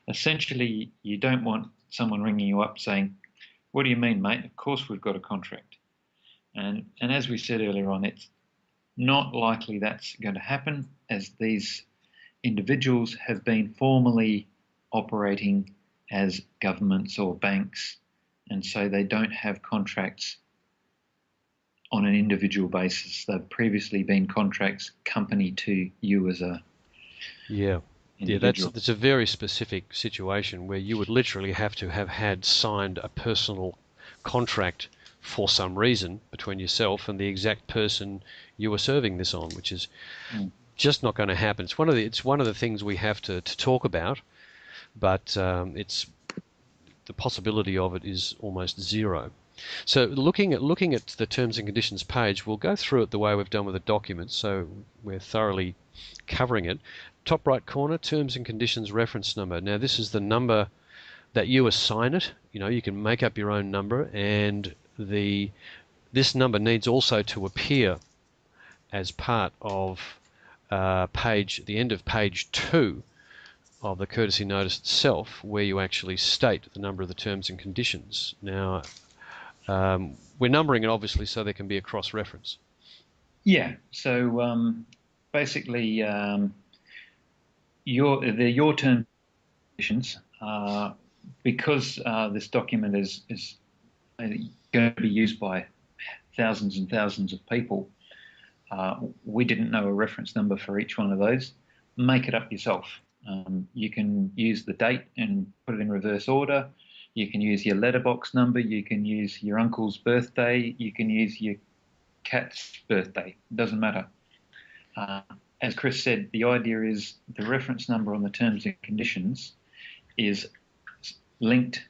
Essentially, you don't want someone ringing you up saying, "What do you mean, mate? Of course we've got a contract." And as we said earlier on, it's not likely that's going to happen, as these individuals have been formally operating as governments or banks, and so they don't have contracts on an individual basis. They've previously been contracts company to you as a individual. That's a very specific situation where you would literally have to have had signed a personal contract for some reason between yourself and the exact person you were serving this on, which is just not going to happen. It's one of the things we have to talk about, but it's the possibility of it is almost zero. So looking at the terms and conditions page, we'll go through it the way we've done with the document, so we're thoroughly covering it. Top right corner, terms and conditions reference number. Now this is the number that you assign it. You know, you can make up your own number, and this number needs also to appear as part of the end of page 2 of the courtesy notice itself, where you actually state the number of the terms and conditions. Now, we're numbering it obviously so there can be a cross-reference. Yeah, so basically your terms and conditions, because this document is going to be used by thousands and thousands of people, we didn't know a reference number for each one of those. Make it up yourself. You can use the date and put it in reverse order. You can use your letterbox number. You can use your uncle's birthday. You can use your cat's birthday. It doesn't matter. As Chris said, the idea is the reference number on the terms and conditions is linked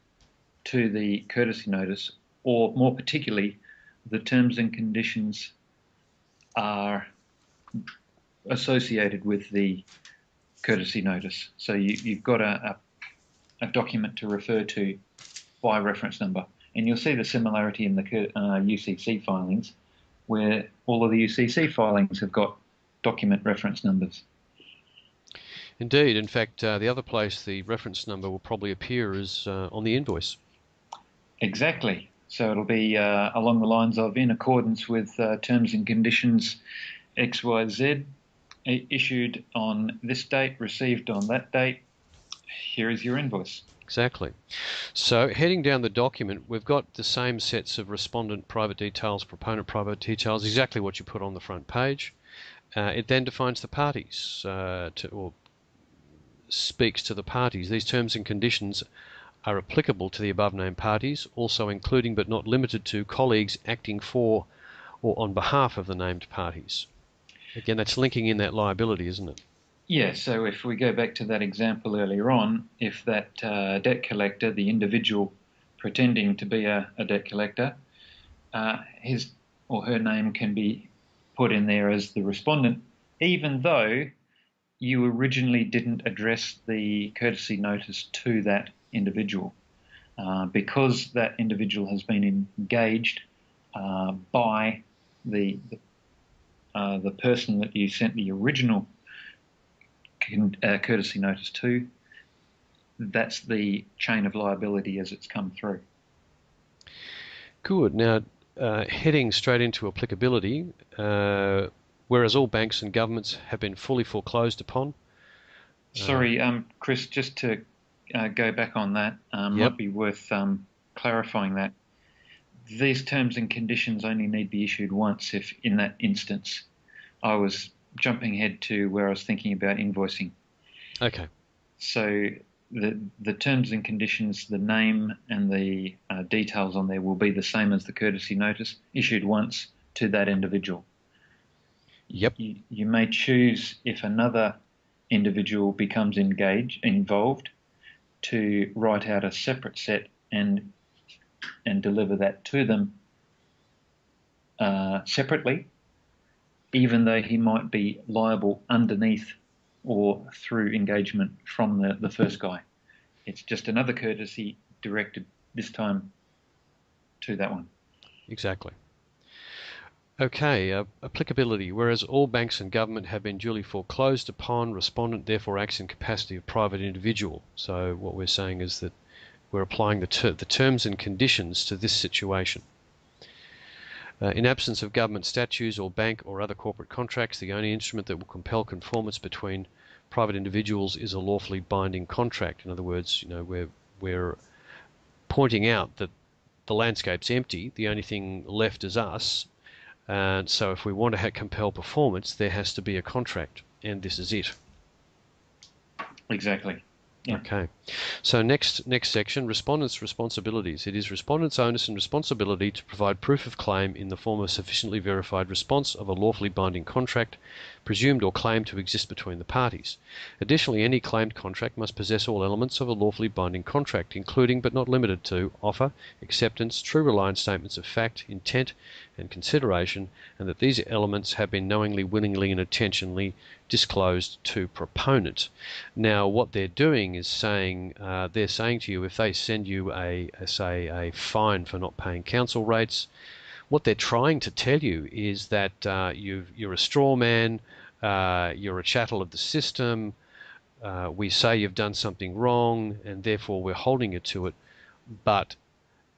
to the courtesy notice, or more particularly, the terms and conditions are associated with the courtesy notice. So you've got a document to refer to by reference number. And you'll see the similarity in the UCC filings, where all of the UCC filings have got document reference numbers. Indeed. In fact, the other place the reference number will probably appear is on the invoice. Exactly. So it'll be along the lines of, in accordance with terms and conditions XYZ, issued on this date, received on that date, here is your invoice. Exactly. So heading down the document, we've got the same sets of respondent private details, proponent private details, exactly what you put on the front page. It then defines the parties, or speaks to the parties. These terms and conditions are applicable to the above named parties, also including but not limited to colleagues acting for or on behalf of the named parties. Again, that's linking in that liability, isn't it? Yeah, so if we go back to that example earlier on, if that debt collector, the individual pretending to be a debt collector, his or her name can be put in there as the respondent, even though you originally didn't address the courtesy notice to that individual, because that individual has been engaged by the person that you sent the original courtesy notice to. That's the chain of liability as it's come through. Good. Now, heading straight into applicability, whereas all banks and governments have been fully foreclosed upon. Sorry, Chris, just to go back on that, might be worth clarifying that. These terms and conditions only need to be issued once if, in that instance, I was jumping ahead to where I was thinking about invoicing. Okay. So the terms and conditions, the name and the details on there will be the same as the courtesy notice, issued once to that individual. Yep. You may choose, if another individual becomes involved, to write out a separate set and deliver that to them separately, even though he might be liable underneath or through engagement from the first guy. It's just another courtesy directed this time to that one. Exactly. Okay, applicability. Whereas all banks and government have been duly foreclosed upon, respondent therefore acts in capacity of private individual. So what we're saying is that we're applying the terms and conditions to this situation. In absence of government statutes or bank or other corporate contracts, the only instrument that will compel conformance between private individuals is a lawfully binding contract. In other words, we're pointing out that the landscape's empty. The only thing left is us. And so if we want to compel performance, there has to be a contract, and this is it. Exactly. Yeah. Okay. So next section, respondents' responsibilities. It is respondents' onus and responsibility to provide proof of claim in the form of sufficiently verified response of a lawfully binding contract, presumed or claimed to exist between the parties. Additionally, any claimed contract must possess all elements of a lawfully binding contract, including but not limited to offer, acceptance, true reliance statements of fact, intent, and consideration, and that these elements have been knowingly, willingly, and intentionally disclosed to proponent. Now, what they're doing is saying, they're saying to you, if they send you a fine for not paying council rates, what they're trying to tell you is that you're a straw man, you're a chattel of the system, we say you've done something wrong, and therefore we're holding you to it, but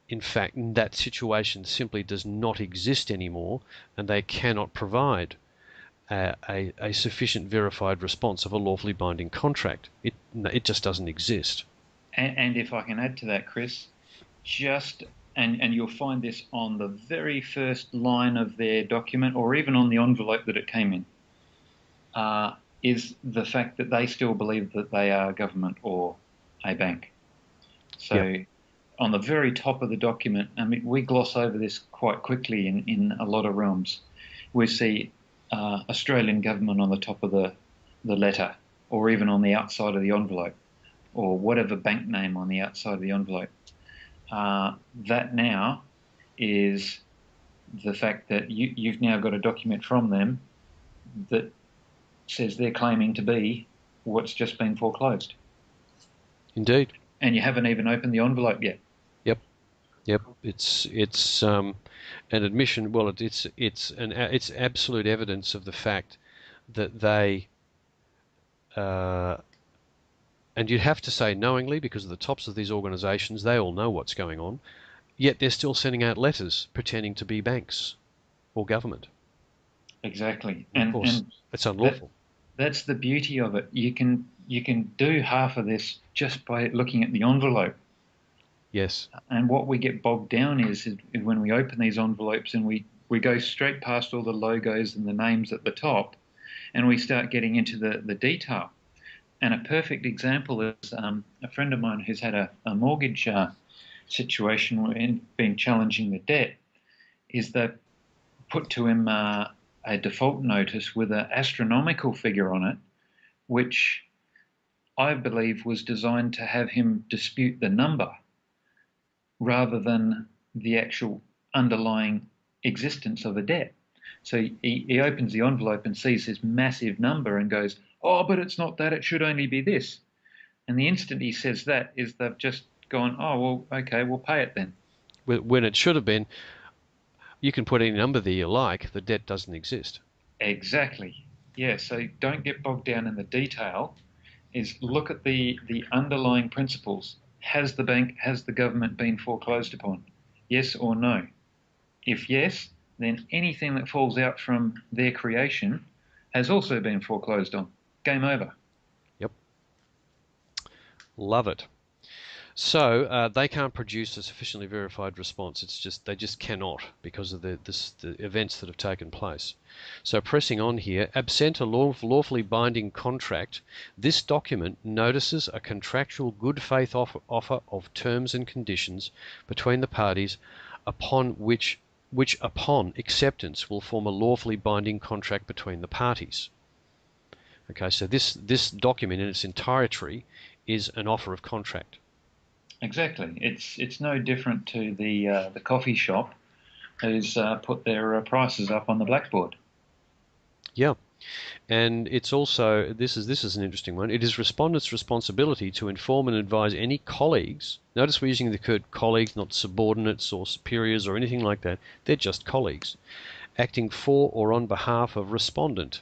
in fact that situation simply does not exist anymore, and they cannot provide a sufficient verified response of a lawfully binding contract. It just doesn't exist. And if I can add to that, Chris, and you'll find this on the very first line of their document, or even on the envelope that it came in, is the fact that they still believe that they are government or a bank. So yep. On the very top of the document, I mean, we gloss over this quite quickly in a lot of realms. We see Australian government on the top of the letter, or even on the outside of the envelope, or whatever bank name on the outside of the envelope. That now is the fact that you've now got a document from them that says they're claiming to be what's just been foreclosed. Indeed. And you haven't even opened the envelope yet. Yep. It's an admission. Well, it's absolute evidence of the fact that they, and you'd have to say knowingly, because at the tops of these organisations, they all know what's going on, yet they're still sending out letters pretending to be banks or government. Exactly. Of course, and it's unlawful. That's the beauty of it. You can do half of this just by looking at the envelope. Yes. And what we get bogged down is when we open these envelopes and we go straight past all the logos and the names at the top, and we start getting into the detail. And a perfect example is a friend of mine who's had a mortgage situation and been challenging the debt, is they put to him a default notice with an astronomical figure on it, which I believe was designed to have him dispute the number rather than the actual underlying existence of a debt. So he opens the envelope and sees this massive number and goes, oh, but it's not that, it should only be this. And the instant he says that is they've just gone, oh, well, okay, we'll pay it then. When it should have been, you can put any number there you like, the debt doesn't exist. Exactly. Yeah, so don't get bogged down in the detail, is look at the underlying principles. Has the bank, has the government been foreclosed upon? Yes or no? If yes, then anything that falls out from their creation has also been foreclosed on. Game over. Yep. Love it. So they can't produce a sufficiently verified response. They just cannot, because of the events that have taken place. So pressing on here, absent a lawfully binding contract, this document notices a contractual good faith offer of terms and conditions between the parties upon which upon acceptance will form a lawfully binding contract between the parties. Okay, so this document in its entirety is an offer of contract. Exactly. It's no different to the coffee shop who's put their prices up on the blackboard. Yeah, and it's also this is an interesting one. It is respondents' responsibility to inform and advise any colleagues. Notice we're using the word colleagues, not subordinates or superiors or anything like that. They're just colleagues, acting for or on behalf of respondent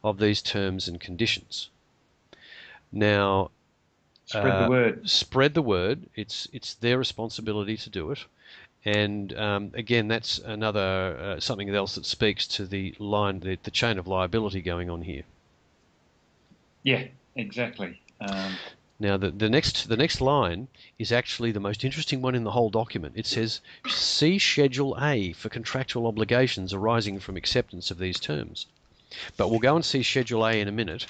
of these terms and conditions. Now, spread the word. Spread the word. It's their responsibility to do it. And again, that's another something else that speaks to the chain of liability going on here. Yeah, exactly. Now, the next line is actually the most interesting one in the whole document. It says, see Schedule A for contractual obligations arising from acceptance of these terms. But we'll go and see Schedule A in a minute,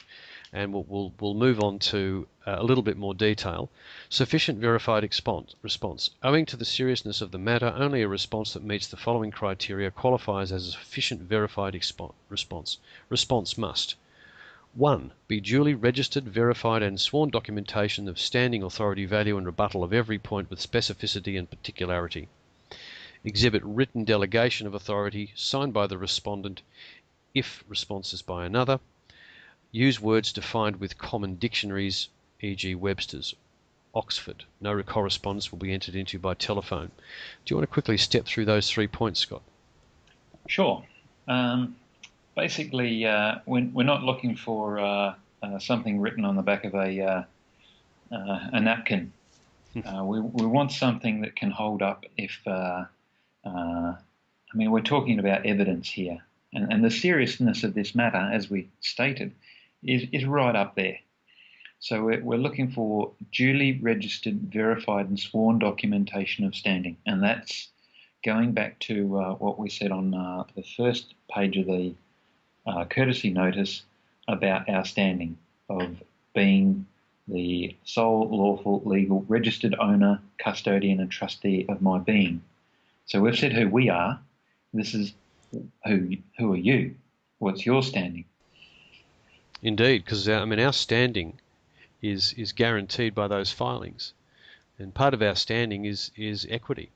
and we'll move on to a little bit more detail. Sufficient verified response. Owing to the seriousness of the matter, only a response that meets the following criteria qualifies as a sufficient verified response. Response must: 1. Be duly registered, verified and sworn documentation of standing, authority, value and rebuttal of every point with specificity and particularity. Exhibit written delegation of authority signed by the respondent if responses by another. Use words defined with common dictionaries, e.g. Webster's, Oxford. No correspondence will be entered into by telephone. Do you want to quickly step through those 3 points, Scott? Sure. Basically, we're not looking for something written on the back of a napkin. We want something that can hold up if, we're talking about evidence here. And the seriousness of this matter, as we stated, is right up there. So we're looking for duly registered, verified and sworn documentation of standing. And that's going back to what we said on the first page of the courtesy notice about our standing of being the sole lawful legal registered owner, custodian and trustee of my being. So we've said who we are. This is who are you? What's your standing? Indeed, because our standing is guaranteed by those filings, and part of our standing is equity.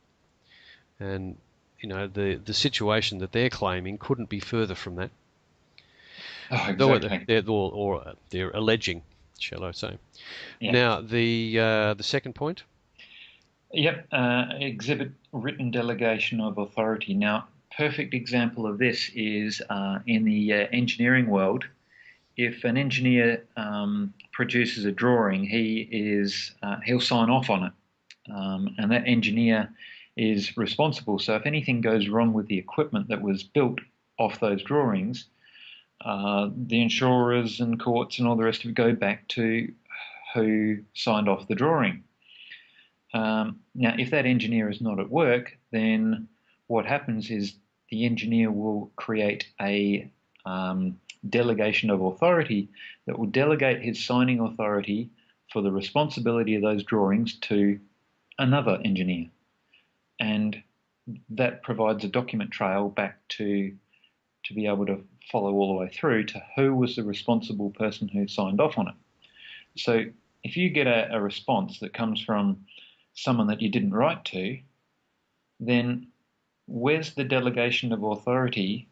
And the situation that they're claiming couldn't be further from that. Oh, exactly. Or they're alleging, shall I say? Yeah. Now the second point. Yep. Exhibit written delegation of authority. Now, perfect example of this is in the engineering world. If an engineer produces a drawing, he'll sign off on it, and that engineer is responsible. So if anything goes wrong with the equipment that was built off those drawings, the insurers and courts and all the rest of it go back to who signed off the drawing. Now, if that engineer is not at work, then what happens is the engineer will create a delegation of authority that will delegate his signing authority for the responsibility of those drawings to another engineer. And that provides a document trail back to be able to follow all the way through to who was the responsible person who signed off on it. So if you get a response that comes from someone that you didn't write to, then where's the delegation of authority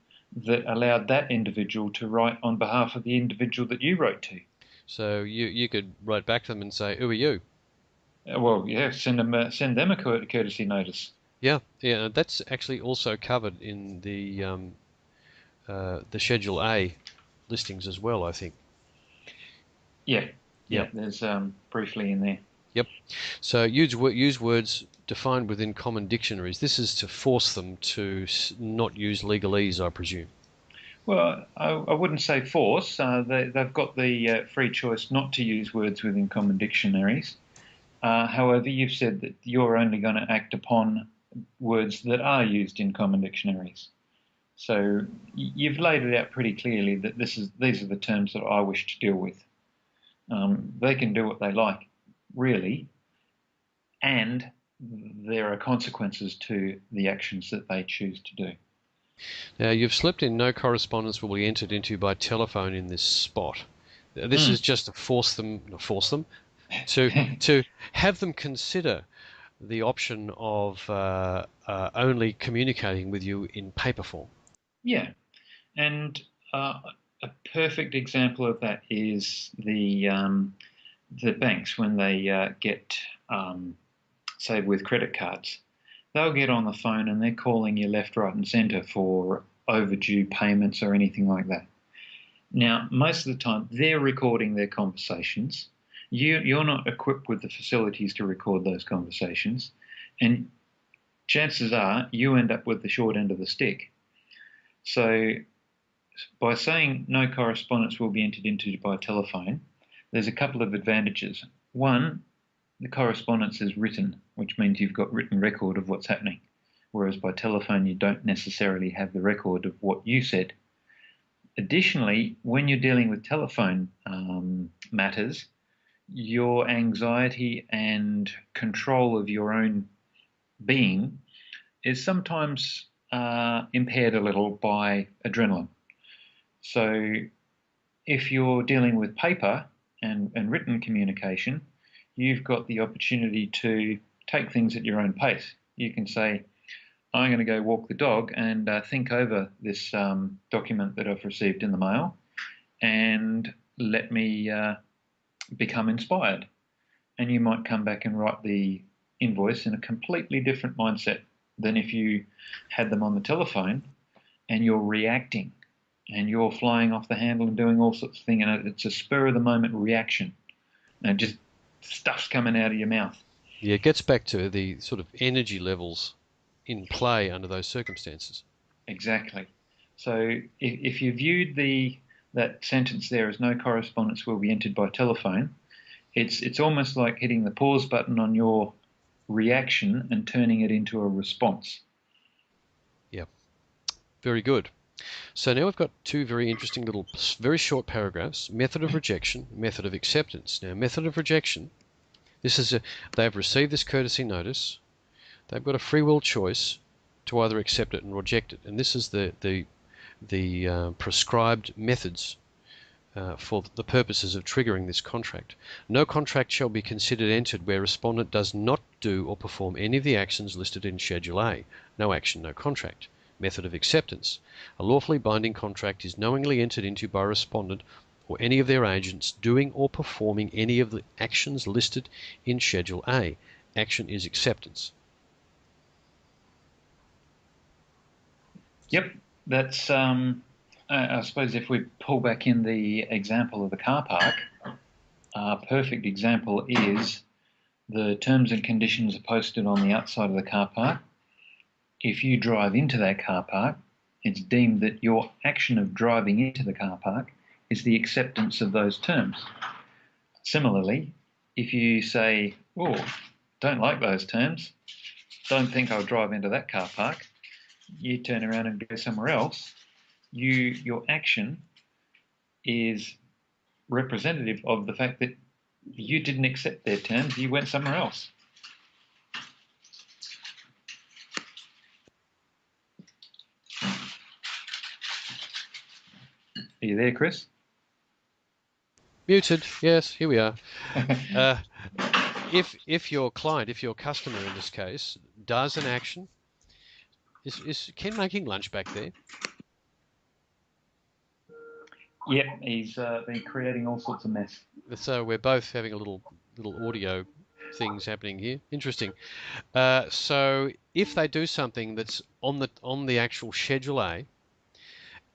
that allowed that individual to write on behalf of the individual that you wrote to? So you could write back to them and say, who are you? Well, yeah, send them a courtesy notice. Yeah, that's actually also covered in the Schedule A listings as well, I think. Yeah, there's briefly in there. Yep. So use words defined within common dictionaries. This is to force them to not use legalese, I presume. Well, I wouldn't say force. They've got the free choice not to use words within common dictionaries. However, you've said that you're only going to act upon words that are used in common dictionaries. So you've laid it out pretty clearly that these are the terms that I wish to deal with. They can do what they like, really, and there are consequences to the actions that they choose to do. Now, you've slipped in no correspondence will be entered into by telephone in this spot. This is just to force them to have them consider the option of only communicating with you in paper form. Yeah. And a perfect example of that is the banks when they get, say, with credit cards. They'll get on the phone and they're calling you left, right and centre for overdue payments or anything like that. Now, most of the time, they're recording their conversations. You're not equipped with the facilities to record those conversations. And chances are you end up with the short end of the stick. So by saying no correspondence will be entered into by telephone, there's a couple of advantages. One, the correspondence is written, which means you've got written record of what's happening, whereas by telephone you don't necessarily have the record of what you said. Additionally, when you're dealing with telephone matters, your anxiety and control of your own being is sometimes impaired a little by adrenaline. So if you're dealing with paper and written communication, you've got the opportunity to take things at your own pace. You can say, I'm going to go walk the dog and think over this document that I've received in the mail and let me become inspired. And you might come back and write the invoice in a completely different mindset than if you had them on the telephone and you're reacting and you're flying off the handle and doing all sorts of things, and it's a spur of the moment reaction and just stuff's coming out of your mouth. Yeah, it gets back to the sort of energy levels in play under those circumstances. Exactly. So if you viewed that sentence there as no correspondence will be entered by telephone, it's almost like hitting the pause button on your reaction and turning it into a response. Yeah, very good. So now we've got two very interesting little, very short paragraphs: method of rejection, method of acceptance. Now, method of rejection, they've received this courtesy notice. They've got a free will choice to either accept it and reject it, and this is the prescribed methods for the purposes of triggering this contract. No contract shall be considered entered where respondent does not do or perform any of the actions listed in Schedule A. No action, no contract. Method of acceptance. A lawfully binding contract is knowingly entered into by respondent or any of their agents doing or performing any of the actions listed in Schedule A. Action is acceptance. Yep, that's, I suppose if we pull back in the example of the car park, a perfect example is the terms and conditions are posted on the outside of the car park. If you drive into that car park, it's deemed that your action of driving into the car park is the acceptance of those terms. Similarly, if you say, oh, don't like those terms, don't think I'll drive into that car park, you turn around and go somewhere else, your action is representative of the fact that you didn't accept their terms, you went somewhere else. Are you there, Chris? Muted. Yes, here we are. If your client, if your customer in this case, does an action, is Ken making lunch back there? Yep, he's been creating all sorts of mess. So we're both having a little audio things happening here. Interesting. So if they do something that's on the actual Schedule A,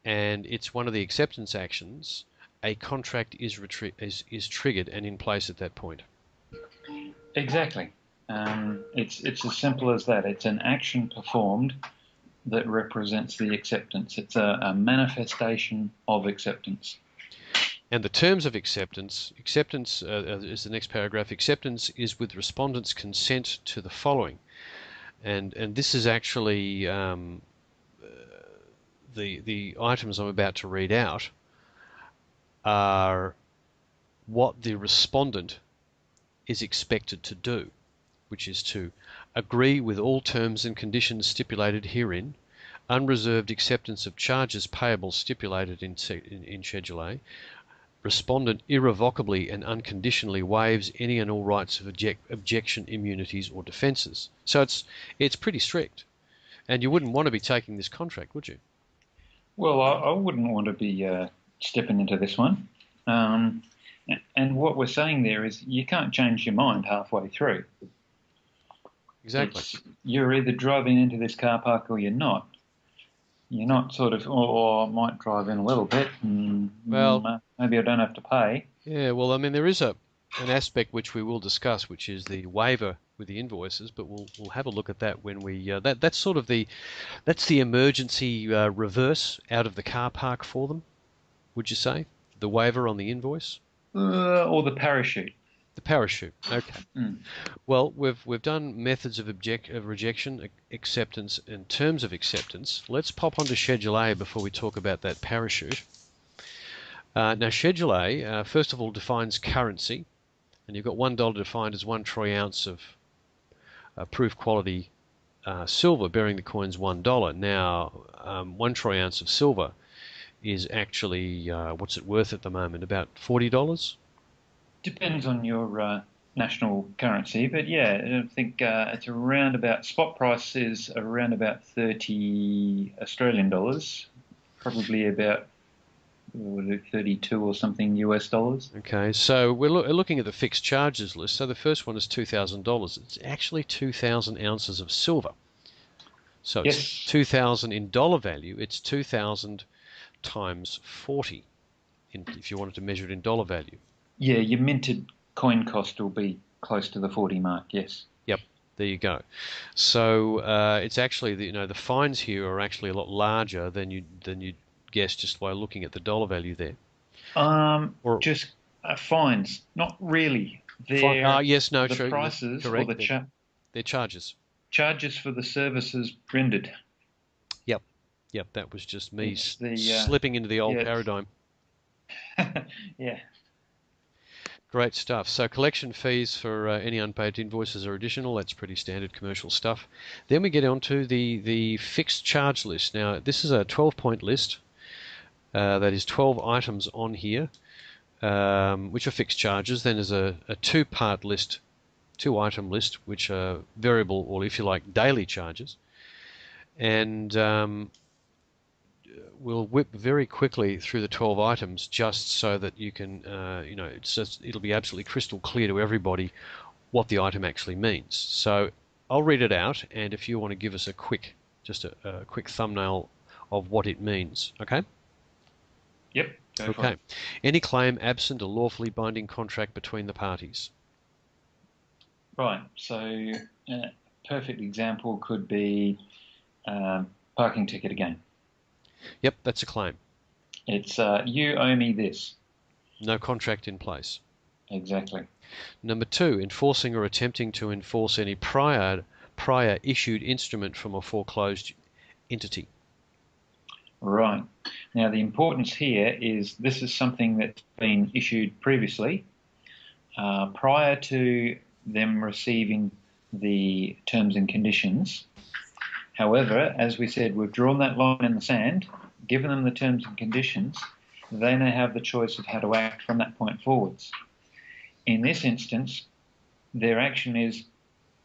and it's one of the acceptance actions, a contract is triggered and in place at that point. Exactly. It's as simple as that. It's an action performed that represents the acceptance. It's a manifestation of acceptance. And the terms of acceptance is the next paragraph. Acceptance is with respondent's consent to the following. And this is actually the items I'm about to read out are what the respondent is expected to do, which is to agree with all terms and conditions stipulated herein, unreserved acceptance of charges payable stipulated in Schedule A, respondent irrevocably and unconditionally waives any and all rights of objection, immunities or defences. So it's pretty strict, and you wouldn't want to be taking this contract, would you? Well, I wouldn't want to be stepping into this one. And what we're saying there is you can't change your mind halfway through. Exactly. You're either driving into this car park or you're not. You're not sort of, I might drive in a little bit and maybe I don't have to pay. Yeah, well, I mean, there is an aspect which we will discuss, which is the waiver with the invoices, but we'll have a look at that when we that's sort of that's the emergency reverse out of the car park for them. Would you say the waiver on the invoice? Or the parachute. The parachute. Okay. Mm. Well, we've done methods of rejection, acceptance, and terms of acceptance. Let's pop onto Schedule A before we talk about that parachute. Now, Schedule A, first of all, defines currency, and you've got $1 defined as 1 troy ounce of proof quality silver bearing the coins $1. Now, 1 troy ounce of silver is actually, what's it worth at the moment? About $40? Depends on your national currency, but yeah, I think it's around about, spot price is around about 30 Australian dollars, probably about 32 or something US dollars. Okay, so we're looking at the fixed charges list. So the first one is $2,000. It's actually 2,000 ounces of silver. So it's Yes. 2,000 in dollar value. It's 2,000 times 40, if you wanted to measure it in dollar value. Yeah, your minted coin cost will be close to the 40 mark, yes. Yep, there you go. So it's actually, the fines here are actually a lot larger than you'd guess just by looking at the dollar value there. Just fines, not really. They're yes, no, the true. prices Correct. or the they're charges. Charges for the services rendered. Yep, that was just me The, slipping into the old yeah. paradigm. Yeah. Great stuff. So collection fees for any unpaid invoices are additional. That's pretty standard commercial stuff. Then we get on to the fixed charge list. Now, this is a 12-point list. That is 12 items on here, which are fixed charges. Then there's a two-part list, two-item list, which are variable, or if you like, daily charges. And we'll whip very quickly through the 12 items just so that you can, it'll be absolutely crystal clear to everybody what the item actually means. So I'll read it out, and if you want to give us a quick thumbnail of what it means, okay? Yep. Okay. Any claim absent a lawfully binding contract between the parties. Right. So a perfect example could be parking ticket again. Yep, that's a claim. It's you owe me this. No contract in place. Exactly. Number 2, enforcing or attempting to enforce any prior issued instrument from a foreclosed entity. Right. Now the importance here is this is something that's been issued previously, prior to them receiving the terms and conditions. However, as we said, we've drawn that line in the sand, given them the terms and conditions. They now have the choice of how to act from that point forwards. In this instance, their action is,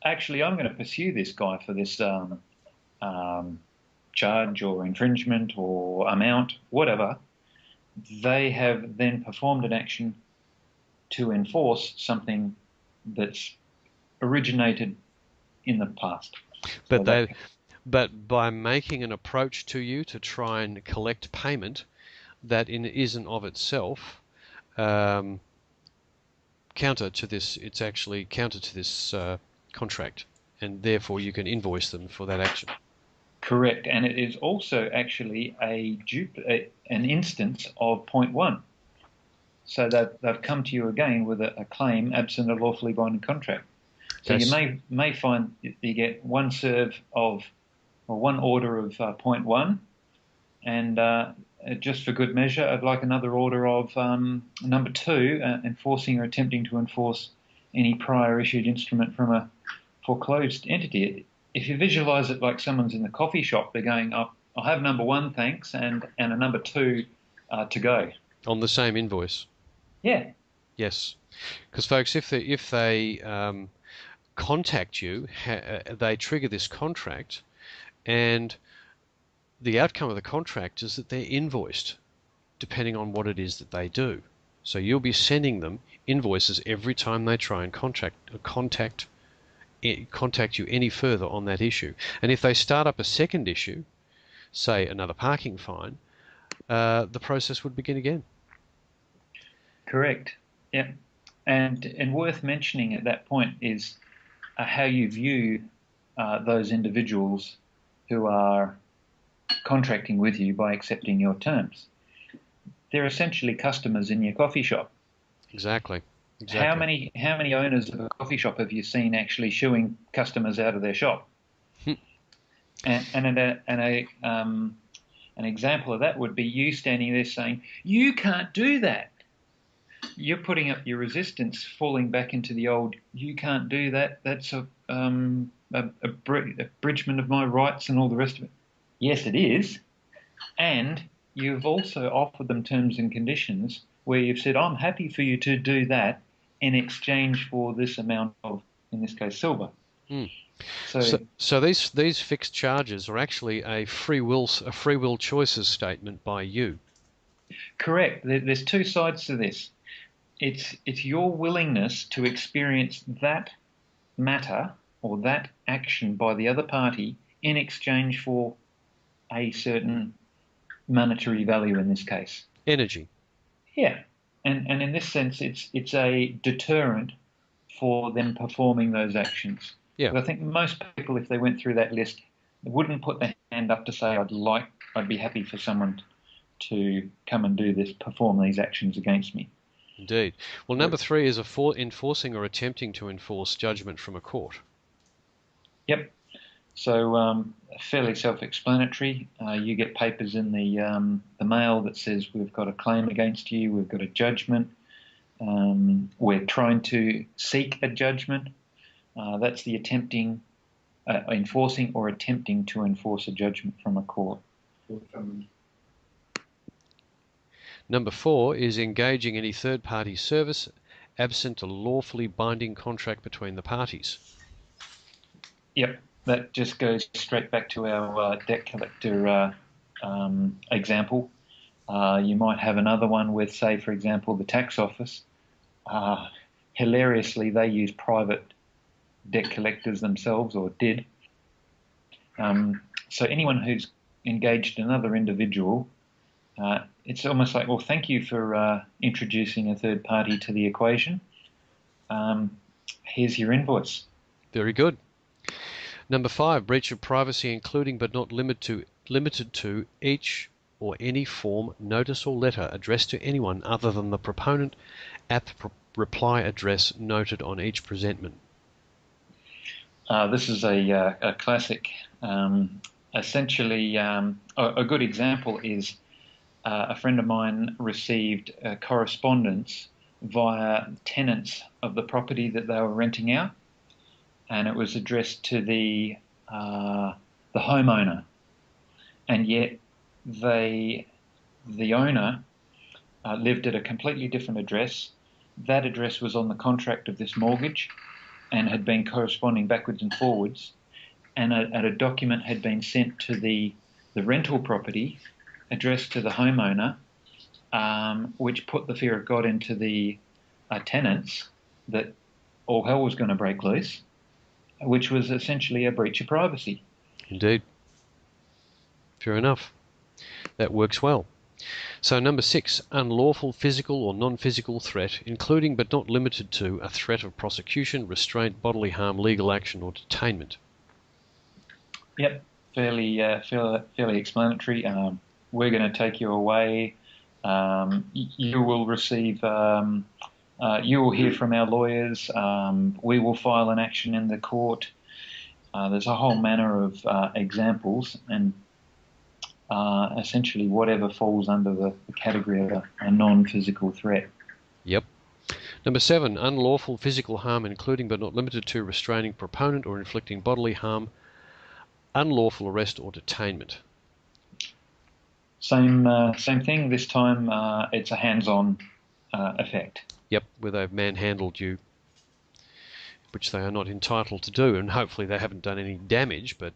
actually, I'm going to pursue this guy for this charge or infringement or amount, whatever. They have then performed an action to enforce something that's originated in the past. But by making an approach to you to try and collect payment, that isn't of itself counter to this. It's actually counter to this contract, and therefore you can invoice them for that action. Correct, and it is also actually an instance of point 1. So that they've come to you again with a claim absent a lawfully binding contract. So you may find you get one order of point 1, and just for good measure, I'd like another order of number 2, enforcing or attempting to enforce any prior issued instrument from a foreclosed entity. If you visualize it like someone's in the coffee shop, they're going, I'll have number 1, thanks, and a number 2 to go. On the same invoice? Yeah. Yes. Because, folks, if they contact you, they trigger this contract, and the outcome of the contract is that they're invoiced, depending on what it is that they do. So you'll be sending them invoices every time they try and contact you any further on that issue. And if they start up a second issue, say another parking fine, the process would begin again. Correct. Yeah. And worth mentioning at that point is how you view those individuals who are contracting with you by accepting your terms. They're essentially customers in your coffee shop. Exactly. How many owners of a coffee shop have you seen actually shooing customers out of their shop? An example of that would be you standing there saying, "You can't do that." You're putting up your resistance, falling back into the old, "You can't do that. That's a abridgment of my rights," and all the rest of it. Yes, it is. And you've also offered them terms and conditions where you've said, "I'm happy for you to do that in exchange for this amount of, in this case, silver." Mm. So these fixed charges are actually a free will choices statement by you. correct. There's two sides to this. It's your willingness to experience that matter or that action by the other party in exchange for a certain monetary value in this case. Energy. Yeah. And in this sense, it's a deterrent for them performing those actions. Yeah. But I think most people, if they went through that list, wouldn't put their hand up to say, I'd be happy for someone to come and do this, perform these actions against me. Indeed. Well, number 3 is enforcing or attempting to enforce judgment from a court. Yep. So fairly self-explanatory. You get papers in the mail that says we've got a claim against you, we've got a judgment, we're trying to seek a judgment. That's the enforcing or attempting to enforce a judgment from a court. Number 4 is engaging any third-party service absent a lawfully binding contract between the parties. Yep, that just goes straight back to our debt collector example. You might have another one with, say, for example, the tax office. Hilariously, they use private debt collectors themselves, or did. So anyone who's engaged another individual, it's almost like, well, thank you for introducing a third party to the equation. Here's your invoice. Very good. Number 5, breach of privacy, including but not limited to each or any form, notice or letter addressed to anyone other than the proponent at the reply address noted on each presentment. This is a classic. Essentially, a good example is a friend of mine received correspondence via tenants of the property that they were renting out, and it was addressed to the homeowner, and yet the owner lived at a completely different address. That address was on the contract of this mortgage and had been corresponding backwards and forwards, and a document had been sent to the rental property addressed to the homeowner, which put the fear of God into the tenants that all hell was going to break loose, which was essentially a breach of privacy. Indeed. Fair enough. That works well. So number 6, unlawful physical or non-physical threat, including but not limited to a threat of prosecution, restraint, bodily harm, legal action or detainment. Yep, fairly explanatory. We're going to take you away. You will receive. You will hear from our lawyers. We will file an action in the court. There's a whole manner of examples, and essentially whatever falls under the category of a non-physical threat. Yep. Number 7, unlawful physical harm, including but not limited to restraining proponent or inflicting bodily harm, unlawful arrest or detainment. Same thing. This time it's a hands-on effect. Yep, where they've manhandled you, which they are not entitled to do, and hopefully they haven't done any damage, but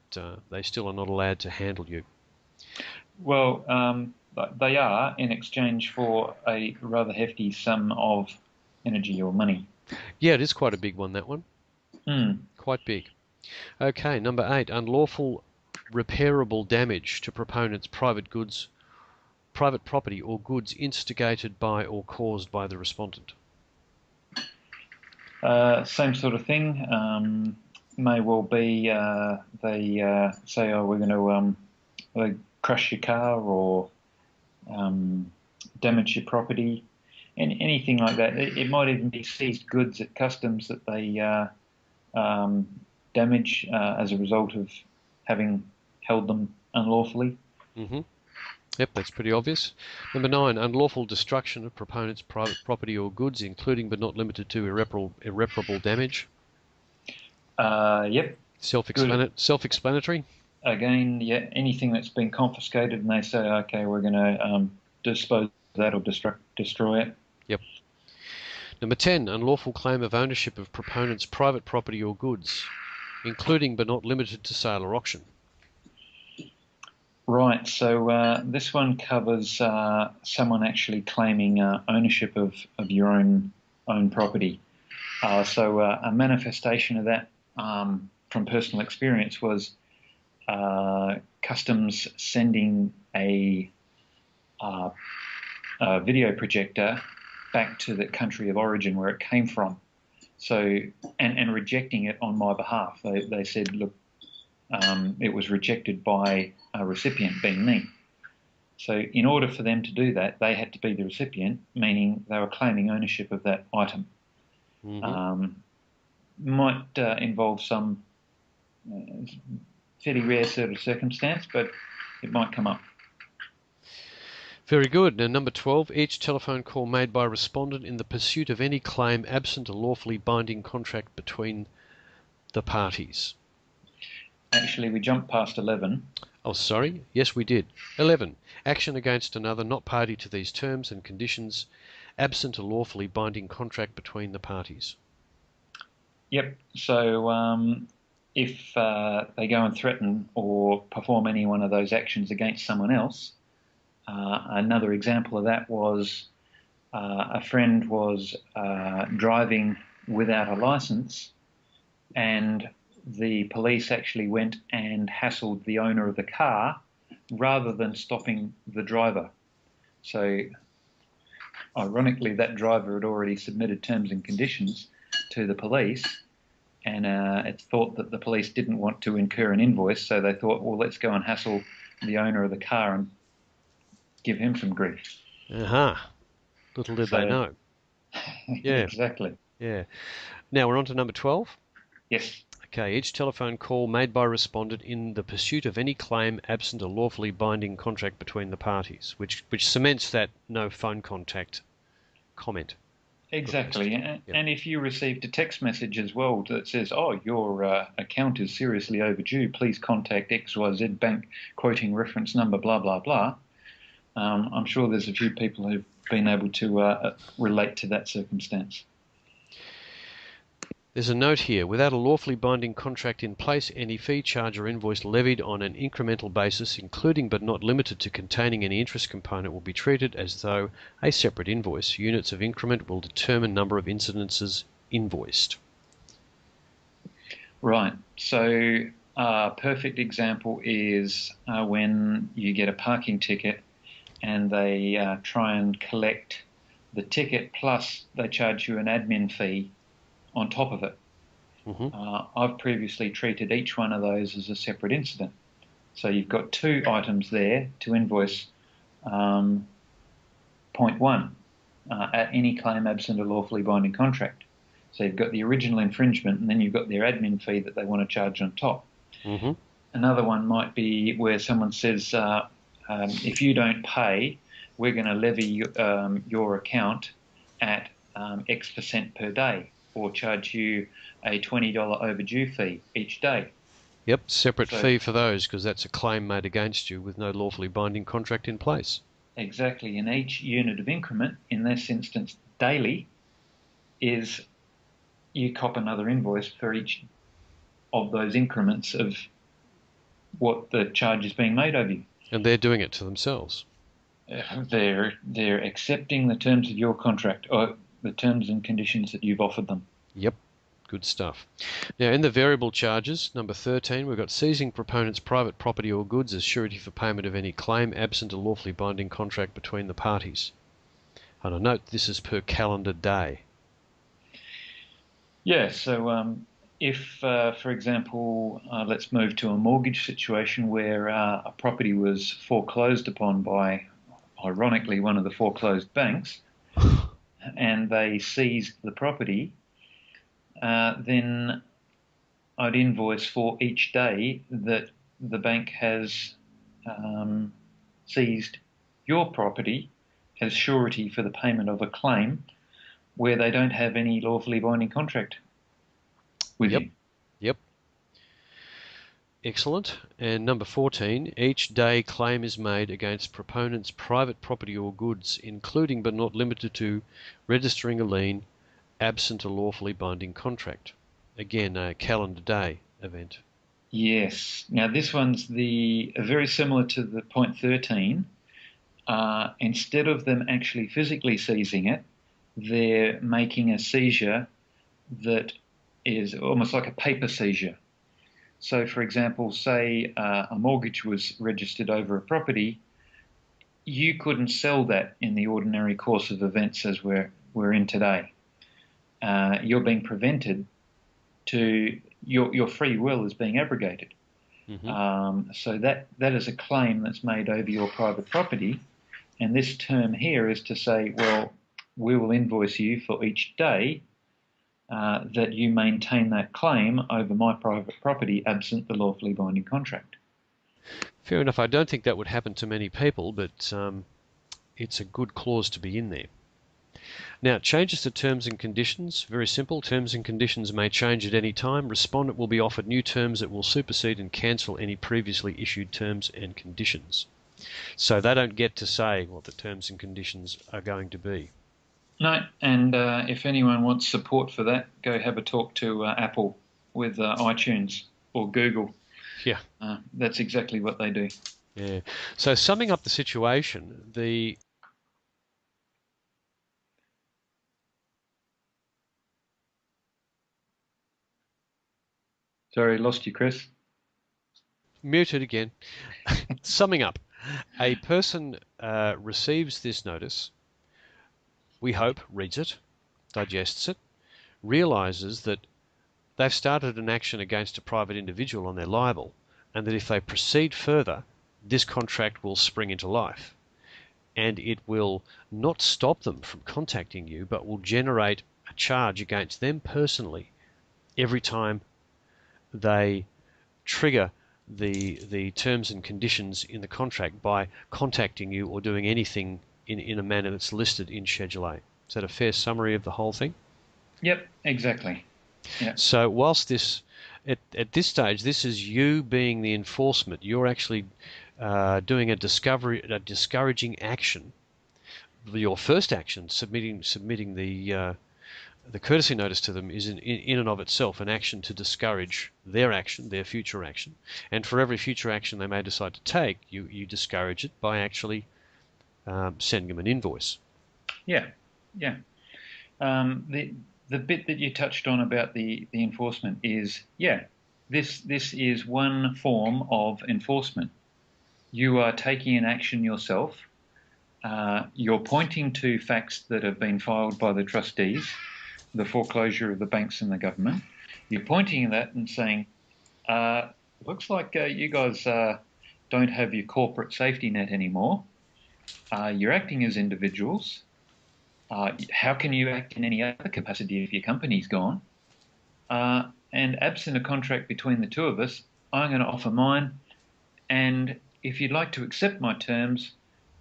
they still are not allowed to handle you. Well, they are, in exchange for a rather hefty sum of energy or money. Yeah, it is quite a big one, that one. Quite big. Okay, number 8, unlawful repairable damage to proponents' private property or goods instigated by or caused by the respondent. Same sort of thing. May well be they say, oh, we're going to crush your car or damage your property. anything like that. It might even be seized goods at customs that they damage as a result of having held them unlawfully. Mm-hmm. Yep, that's pretty obvious. Number 9, unlawful destruction of proponent's private property or goods, including but not limited to irreparable damage. Yep. Self-explanatory. Again, yeah, anything that's been confiscated and they say, okay, we're going to dispose of that or destroy it. Yep. Number 10, unlawful claim of ownership of proponent's private property or goods, including but not limited to sale or auction. Right, so this one covers someone actually claiming ownership of your own property. So a manifestation of that from personal experience was customs sending a video projector back to the country of origin where it came from. So and rejecting it on my behalf. They said, look, it was rejected by a recipient, being me. So in order for them to do that, they had to be the recipient, meaning they were claiming ownership of that item. Mm-hmm. Might involve some fairly rare sort of circumstance, but it might come up. Very good. Now, number 12, each telephone call made by a respondent in the pursuit of any claim absent a lawfully binding contract between the parties. Actually, we jumped past 11. Oh, sorry. Yes, we did. 11. Action against another not party to these terms and conditions, absent a lawfully binding contract between the parties. Yep. So if they go and threaten or perform any one of those actions against someone else, another example of that was a friend was driving without a license, and the police actually went and hassled the owner of the car rather than stopping the driver. So, ironically, that driver had already submitted terms and conditions to the police, and it's thought that the police didn't want to incur an invoice, so they thought, well, let's go and hassle the owner of the car and give him some grief. Aha. Little did they know. Yeah. Exactly. Yeah. Now we're on to number 12. Yes. Okay, each telephone call made by a respondent in the pursuit of any claim absent a lawfully binding contract between the parties, which cements that no phone contact comment. Exactly. Yep. And if you received a text message as well that says, oh, your account is seriously overdue, please contact XYZ Bank quoting reference number, blah, blah, blah, I'm sure there's a few people who've been able to relate to that circumstance. There's a note here. Without a lawfully binding contract in place, any fee, charge or invoice levied on an incremental basis, including but not limited to containing any interest component, will be treated as though a separate invoice. Units of increment will determine number of incidences invoiced. Right. So a perfect example is when you get a parking ticket and they try and collect the ticket plus they charge you an admin fee on top of it. Mm-hmm. I've previously treated each one of those as a separate incident. So you've got two items there to invoice. Point one, at any claim absent a lawfully binding contract. So you've got the original infringement and then you've got their admin fee that they want to charge on top. Mm-hmm. Another one might be where someone says, if you don't pay, we're going to levy your account at X% per day, or charge you a $20 overdue fee each day. Yep, separate fee for those, because that's a claim made against you with no lawfully binding contract in place. Exactly, and each unit of increment, in this instance daily, is you cop another invoice for each of those increments of what the charge is being made of you. And they're doing it to themselves. They're accepting the terms of your contract, or the terms and conditions that you've offered them. Yep, good stuff. Now, in the variable charges, number 13, we've got seizing proponent's private property or goods as surety for payment of any claim absent a lawfully binding contract between the parties. And I note this is per calendar day. Yeah, so if, for example, let's move to a mortgage situation where a property was foreclosed upon by, ironically, one of the foreclosed banks, and they seized the property, then I'd invoice for each day that the bank has seized your property as surety for the payment of a claim where they don't have any lawfully binding contract with you. Yep. Excellent. And number 14, each day claim is made against proponent's private property or goods, including but not limited to registering a lien absent a lawfully binding contract. Again, a calendar day event. Yes. Now this one's very similar to the point 13. Instead of them actually physically seizing it, they're making a seizure that is almost like a paper seizure. So, for example, say a mortgage was registered over a property, you couldn't sell that in the ordinary course of events as we're in today. You're being prevented to, your free will is being abrogated. Mm-hmm. So that is a claim that's made over your private property. And this term here is to say, well, we will invoice you for each day that you maintain that claim over my private property absent the lawfully binding contract. Fair enough. I don't think that would happen to many people, but it's a good clause to be in there. Now, changes to terms and conditions. Very simple. Terms and conditions may change at any time. Respondent will be offered new terms that will supersede and cancel any previously issued terms and conditions. So they don't get to say what the terms and conditions are going to be. No, and if anyone wants support for that, go have a talk to Apple with iTunes or Google. Yeah. That's exactly what they do. Yeah. So summing up the situation, Sorry, lost you, Chris. Muted again. Summing up, a person receives this notice, we hope, reads it, digests it, realises that they've started an action against a private individual on their liable, and that if they proceed further, this contract will spring into life. And it will not stop them from contacting you, but will generate a charge against them personally every time they trigger the terms and conditions in the contract by contacting you or doing anything in a manner that's listed in Schedule A. Is that a fair summary of the whole thing? Yep, exactly. Yep. So whilst this, at this stage, this is you being the enforcement. You're actually doing a discouraging action. Your first action, submitting the courtesy notice to them, is in and of itself an action to discourage their action, their future action. And for every future action they may decide to take, you discourage it by actually sending them an invoice. Yeah, yeah. The bit that you touched on about the enforcement is, this is one form of enforcement. You are taking an action yourself. You're pointing to facts that have been filed by the trustees, the foreclosure of the banks and the government. You're pointing at that and saying, looks like you guys don't have your corporate safety net anymore. You're acting as individuals. How can you act in any other capacity if your company's gone? And absent a contract between the two of us, I'm going to offer mine. And if you'd like to accept my terms,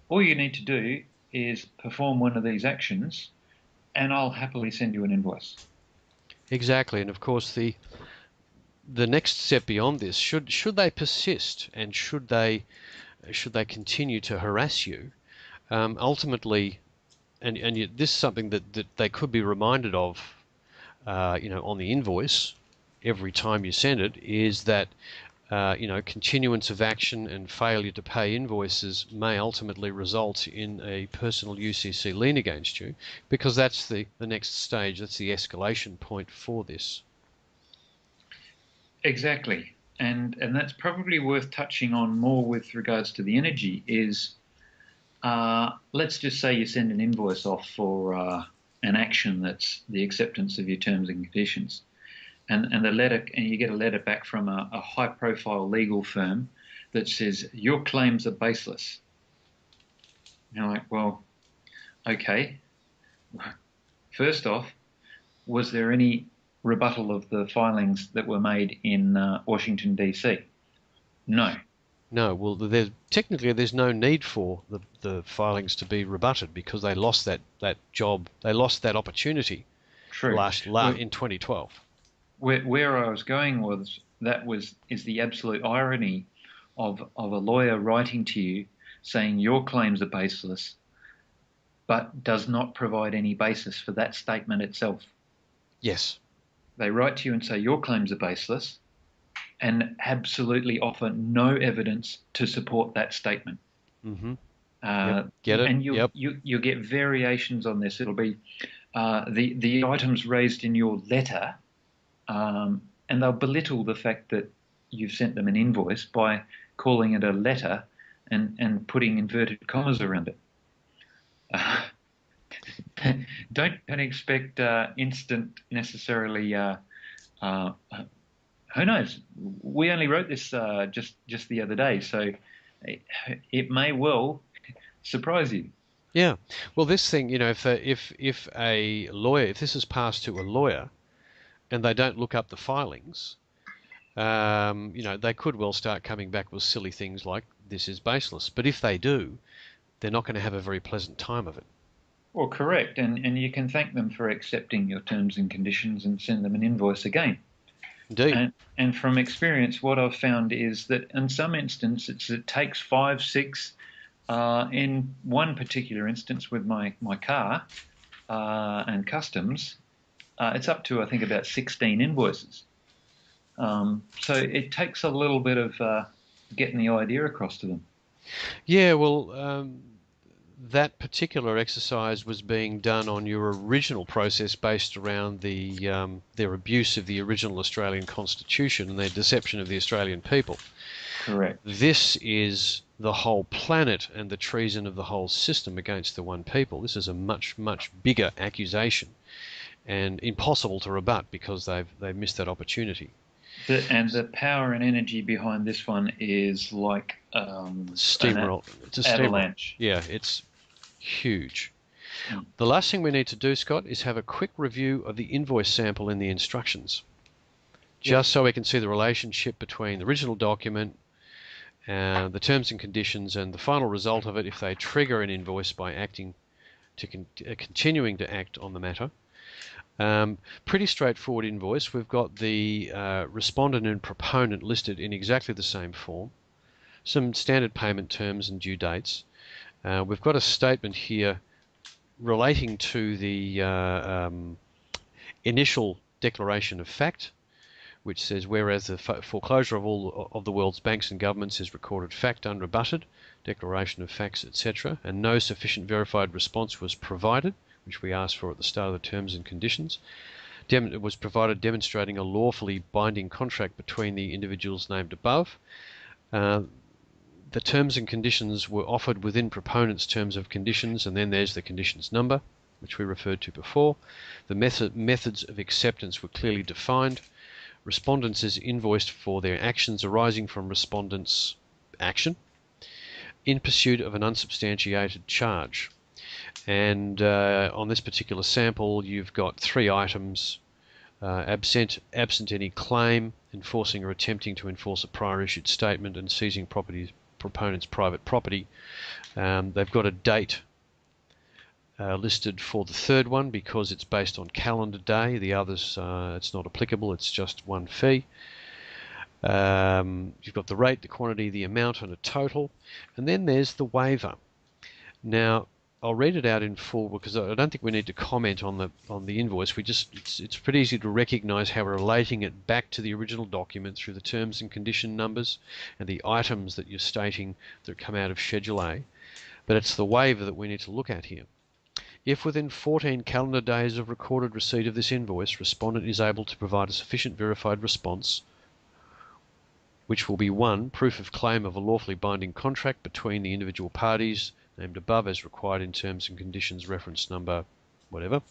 all you need to do is perform one of these actions, and I'll happily send you an invoice. Exactly, and of course the next step beyond this, should they persist and should they continue to harass you, ultimately, and this is something that they could be reminded of, on the invoice every time you send it, is that continuance of action and failure to pay invoices may ultimately result in a personal UCC lien against you, because that's the next stage, that's the escalation point for this. Exactly. And that's probably worth touching on more with regards to the energy is, let's just say you send an invoice off for an action that's the acceptance of your terms and conditions. And you get a letter back from a high-profile legal firm that says your claims are baseless. You're like, well, okay, First off, was there any rebuttal of the filings that were made in Washington, D.C.? No. No, well, technically there's no need for the filings to be rebutted because they lost that job, they lost that opportunity. True. In 2012. Where I was going is the absolute irony of a lawyer writing to you saying your claims are baseless, but does not provide any basis for that statement itself. Yes. They write to you and say your claims are baseless, and absolutely offer no evidence to support that statement. Mm-hmm. Get it? And you get variations on this. It'll be the items raised in your letter, and they'll belittle the fact that you've sent them an invoice by calling it a letter and putting inverted commas around it. Don't expect instant necessarily. Who knows? We only wrote this just the other day, so it may well surprise you. Yeah. Well, this thing, if a lawyer, if this is passed to a lawyer, and they don't look up the filings, they could well start coming back with silly things like this is baseless. But if they do, they're not going to have a very pleasant time of it. Well, correct, and you can thank them for accepting your terms and conditions and send them an invoice again. Indeed. And from experience, what I've found is that in some instances it takes 5, 6. In one particular instance with my car and customs, it's up to I think about 16 invoices. So it takes a little bit of getting the idea across to them. Yeah, well, that particular exercise was being done on your original process based around their abuse of the original Australian Constitution and their deception of the Australian people. Correct. This is the whole planet and the treason of the whole system against the one people. This is a much, much bigger accusation and impossible to rebut because they've missed that opportunity. And the power and energy behind this one is like steamroll. It's a avalanche. Yeah, it's huge. The last thing we need to do, Scott, is have a quick review of the invoice sample in the instructions, just so we can see the relationship between the original document, the terms and conditions, and the final result of it if they trigger an invoice by continuing to act on the matter. Pretty straightforward invoice. We've got the respondent and proponent listed in exactly the same form, some standard payment terms and due dates. We've got a statement here relating to the initial declaration of fact, which says, whereas the foreclosure of all of the world's banks and governments is recorded fact unrebutted, declaration of facts, etc., and no sufficient verified response was provided, which we asked for at the start of the terms and conditions. It was provided demonstrating a lawfully binding contract between the individuals named above. The terms and conditions were offered within proponent's terms of conditions, and then there's the conditions number, which we referred to before. The methods of acceptance were clearly defined. Respondents is invoiced for their actions arising from respondents' action in pursuit of an unsubstantiated charge. And on this particular sample, you've got 3 items: absent any claim, enforcing or attempting to enforce a prior issued statement, and seizing proponent's private property. They've got a date listed for the third one because it's based on calendar day. The others, it's not applicable, it's just one fee. You've got the rate, the quantity, the amount, and a total. And then there's the waiver. Now, I'll read it out in full because I don't think we need to comment on the invoice. It's pretty easy to recognise how we're relating it back to the original document through the terms and condition numbers and the items that you're stating that come out of Schedule A. But it's the waiver that we need to look at here. If within 14 calendar days of recorded receipt of this invoice, respondent is able to provide a sufficient verified response, which will be 1, proof of claim of a lawfully binding contract between the individual parties named above as required in terms and conditions reference number whatever,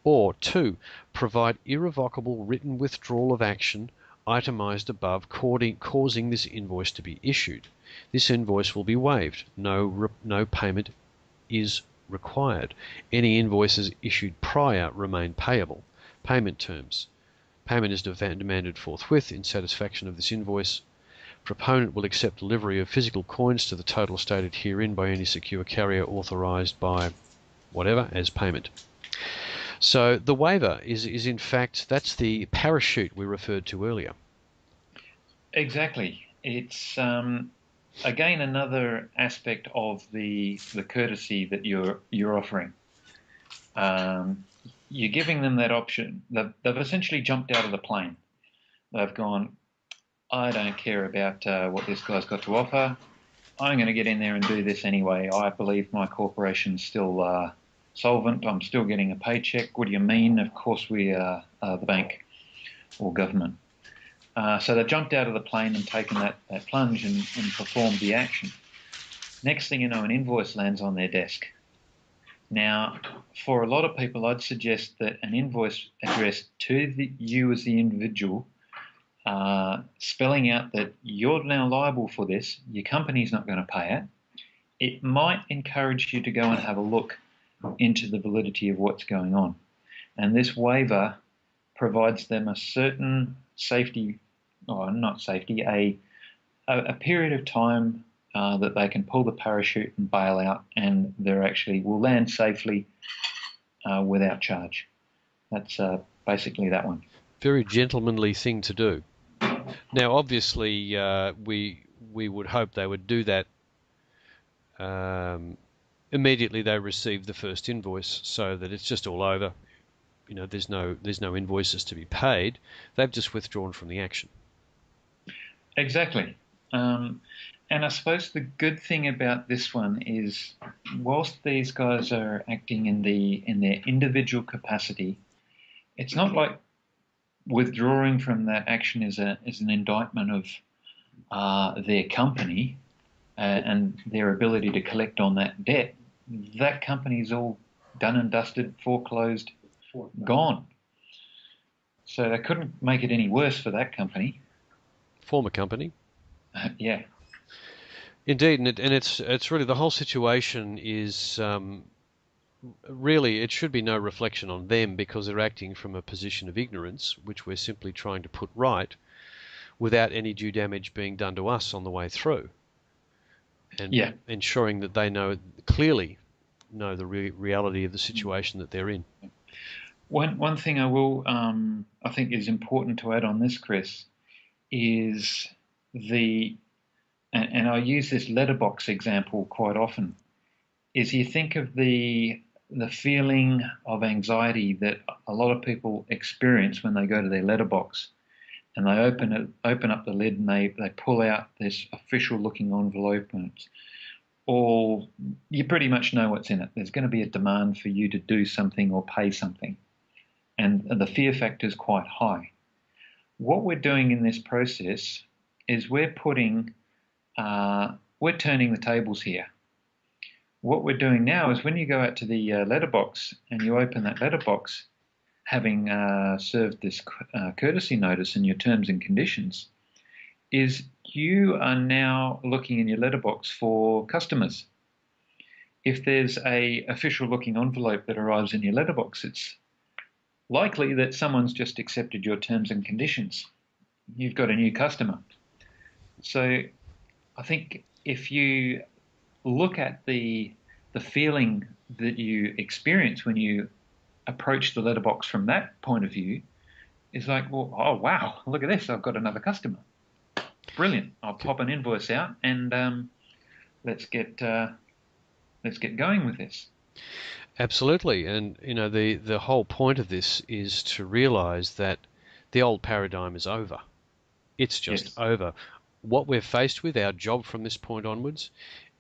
or 2, provide irrevocable written withdrawal of action itemized above causing this invoice to be issued. This invoice will be waived. No payment is required. Any invoices issued prior remain payable. Payment terms. Payment is demanded forthwith in satisfaction of this invoice. Proponent will accept delivery of physical coins to the total stated herein by any secure carrier authorised by whatever as payment. So the waiver is in fact, that's the parachute we referred to earlier. Exactly. It's again another aspect of the courtesy that you're offering. You're giving them that option. They've essentially jumped out of the plane. They've gone, I don't care about what this guy's got to offer. I'm going to get in there and do this anyway. I believe my corporation's still solvent. I'm still getting a paycheck. What do you mean? Of course we are the bank or government. So they've jumped out of the plane and taken that plunge and performed the action. Next thing you know, an invoice lands on their desk. Now, for a lot of people, I'd suggest that an invoice addressed to you as the individual, spelling out that you're now liable for this, your company's not going to pay it, it might encourage you to go and have a look into the validity of what's going on. And this waiver provides them a certain safety, or not safety, a period of time that they can pull the parachute and bail out, and they're actually will land safely without charge. That's basically that one. Very gentlemanly thing to do. Now, obviously, we would hope they would do that immediately they receive the first invoice, so that it's just all over. You know, there's no invoices to be paid. They've just withdrawn from the action. Exactly. And I suppose the good thing about this one is, whilst these guys are acting in their individual capacity, it's not like withdrawing from that action is an indictment of their company and their ability to collect on that debt. That company's all done and dusted, foreclosed, gone. So they couldn't make it any worse for that company. Former company. Yeah. Indeed, and it's really, the whole situation is really, it should be no reflection on them, because they're acting from a position of ignorance, which we're simply trying to put right, without any due damage being done to us on the way through, and ensuring that they clearly know the reality of the situation that they're in. One thing I will I think is important to add on this, Chris, is and I use this letterbox example quite often, is you think of the feeling of anxiety that a lot of people experience when they go to their letterbox and they open up the lid and they pull out this official looking envelope, and it's all, you pretty much know what's in it. There's going to be a demand for you to do something or pay something, and the fear factor is quite high. What we're doing in this process is we're turning the tables here. What we're doing now is, when you go out to the letterbox and you open that letterbox, having served this courtesy notice and your terms and conditions, is you are now looking in your letterbox for customers. If there's a official looking envelope that arrives in your letterbox, it's likely that someone's just accepted your terms and conditions. You've got a new customer. So I think if you look at the feeling that you experience when you approach the letterbox from that point of view, is like, well, oh wow, look at this, I've got another customer. Brilliant. I'll pop an invoice out and let's get going with this. Absolutely, and you know, the whole point of this is to realise that the old paradigm is over. It's just over. What we're faced with, our job from this point onwards,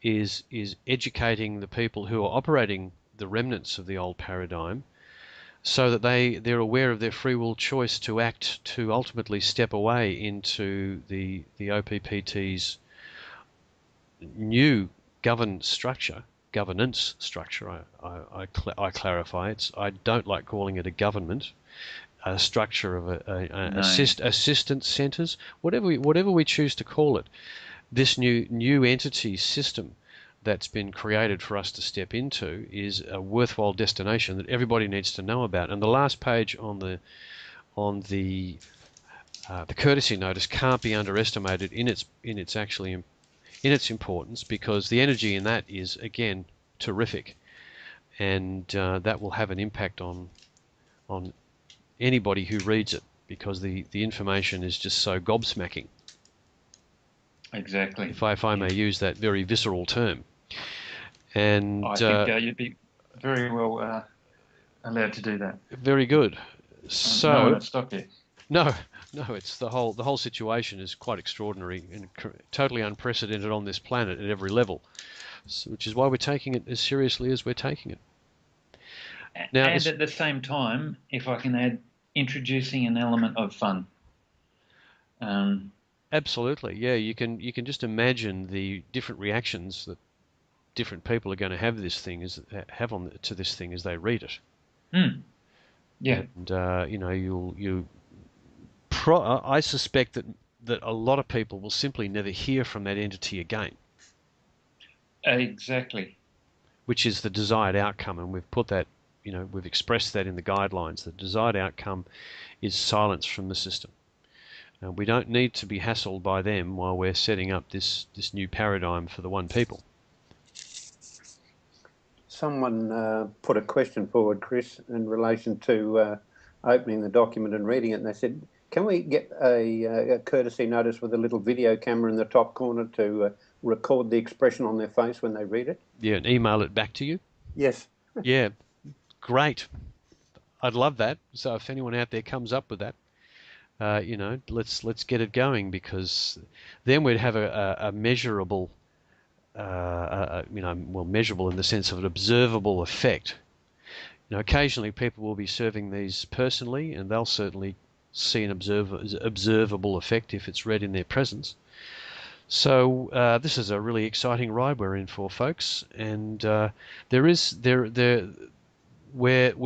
is educating the people who are operating the remnants of the old paradigm, so that they're aware of their free will choice to act, to ultimately step away into the OPPT's new governance structure. I clarify. I don't like calling it a government. A structure of assistance centres, whatever we choose to call it. This new entity system that's been created for us to step into is a worthwhile destination that everybody needs to know about. And the last page on the courtesy notice can't be underestimated in its importance, because the energy in that is, again, terrific, and that will have an impact on anybody who reads it, because the information is just so gobsmacking. Exactly. If I may use that very visceral term. And I think you'd be very well allowed to do that. Very good. So no one would stop you. No, it's the whole situation is quite extraordinary and totally unprecedented on this planet at every level, which is why we're taking it as seriously as we're taking it. Now, and at the same time, if I can add, introducing an element of fun. Absolutely, yeah. You can just imagine the different reactions that different people are going to have to this thing as they read it. Yeah. And I suspect that a lot of people will simply never hear from that entity again. Exactly. Which is the desired outcome, and we've put that, we've expressed that in the guidelines. The desired outcome is silence from the system. We don't need to be hassled by them while we're setting up this new paradigm for the one people. Someone put a question forward, Chris, in relation to opening the document and reading it, and they said, can we get a courtesy notice with a little video camera in the top corner to record the expression on their face when they read it? Yeah, and email it back to you? Yes. Yeah, great. I'd love that. So if anyone out there comes up with that, let's get it going, because then we'd have a measurable, measurable in the sense of an observable effect. Occasionally people will be serving these personally, and they'll certainly see an observable effect if it's read in their presence. So this is a really exciting ride we're in for, folks, and we're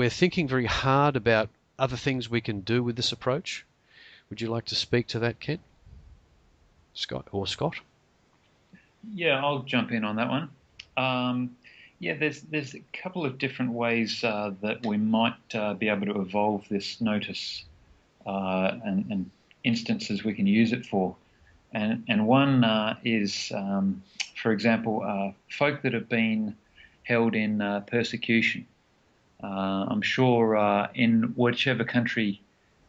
thinking very hard about other things we can do with this approach. Would you like to speak to that, Kent? Scott? Yeah, I'll jump in on that one. There's a couple of different ways that we might be able to evolve this notice and instances we can use it for. And one is, for example, folk that have been held in persecution. I'm sure in whichever country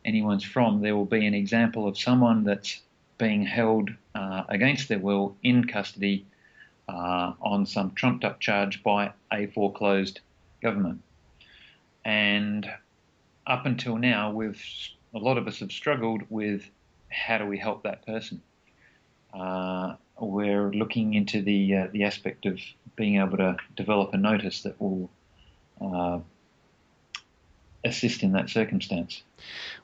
anyone's from, there will be an example of someone that's being held against their will in custody on some trumped-up charge by a foreclosed government. And up until now, a lot of us have struggled with how do we help that person. We're looking into the aspect of being able to develop a notice that will assist in that circumstance.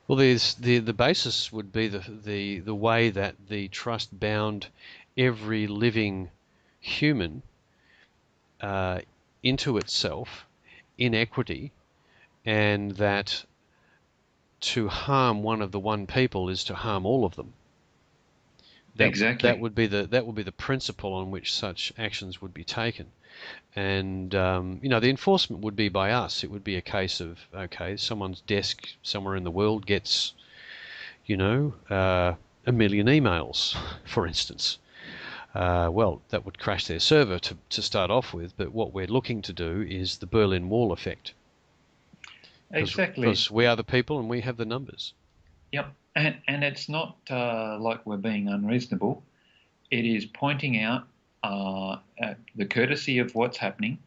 Well, the basis would be the way that the trust bound every living human into itself in equity, and that to harm one of the one people is to harm all of them. Exactly. That would be the principle on which such actions would be taken. And the enforcement would be by us. It would be a case of, okay, someone's desk somewhere in the world gets, a million emails, for instance. Well, that would crash their server to start off with. But what we're looking to do is the Berlin Wall effect. Exactly. Because we are the people and we have the numbers. Yep. And it's not like we're being unreasonable. It is pointing out the courtesy of what's happening,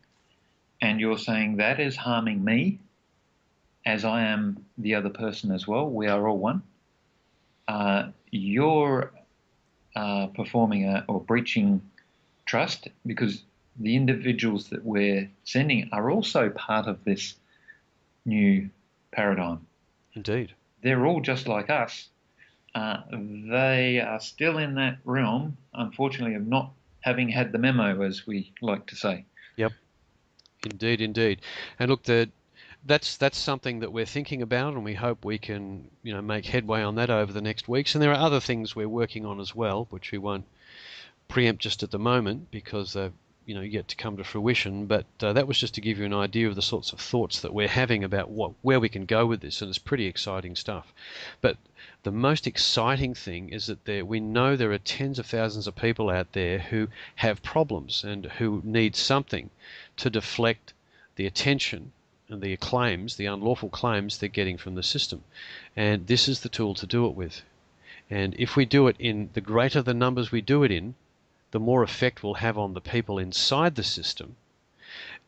and you're saying that is harming me as I am the other person as well. We are all one. You're performing or breaching trust, because the individuals that we're sending are also part of this new paradigm. Indeed. They're all just like us. They are still in that realm, unfortunately, of not having had the memo, as we like to say. Yep. Indeed. And look, that's something that we're thinking about, and we hope we can, make headway on that over the next weeks. And there are other things we're working on as well, which we won't preempt just at the moment, because yet to come to fruition. But that was just to give you an idea of the sorts of thoughts that we're having about where we can go with this, and it's pretty exciting stuff. But the most exciting thing is that we know there are tens of thousands of people out there who have problems and who need something to deflect the attention and the claims, the unlawful claims they're getting from the system. And this is the tool to do it with. And if we do it in, the greater the numbers we do it in, the more effect we'll have on the people inside the system.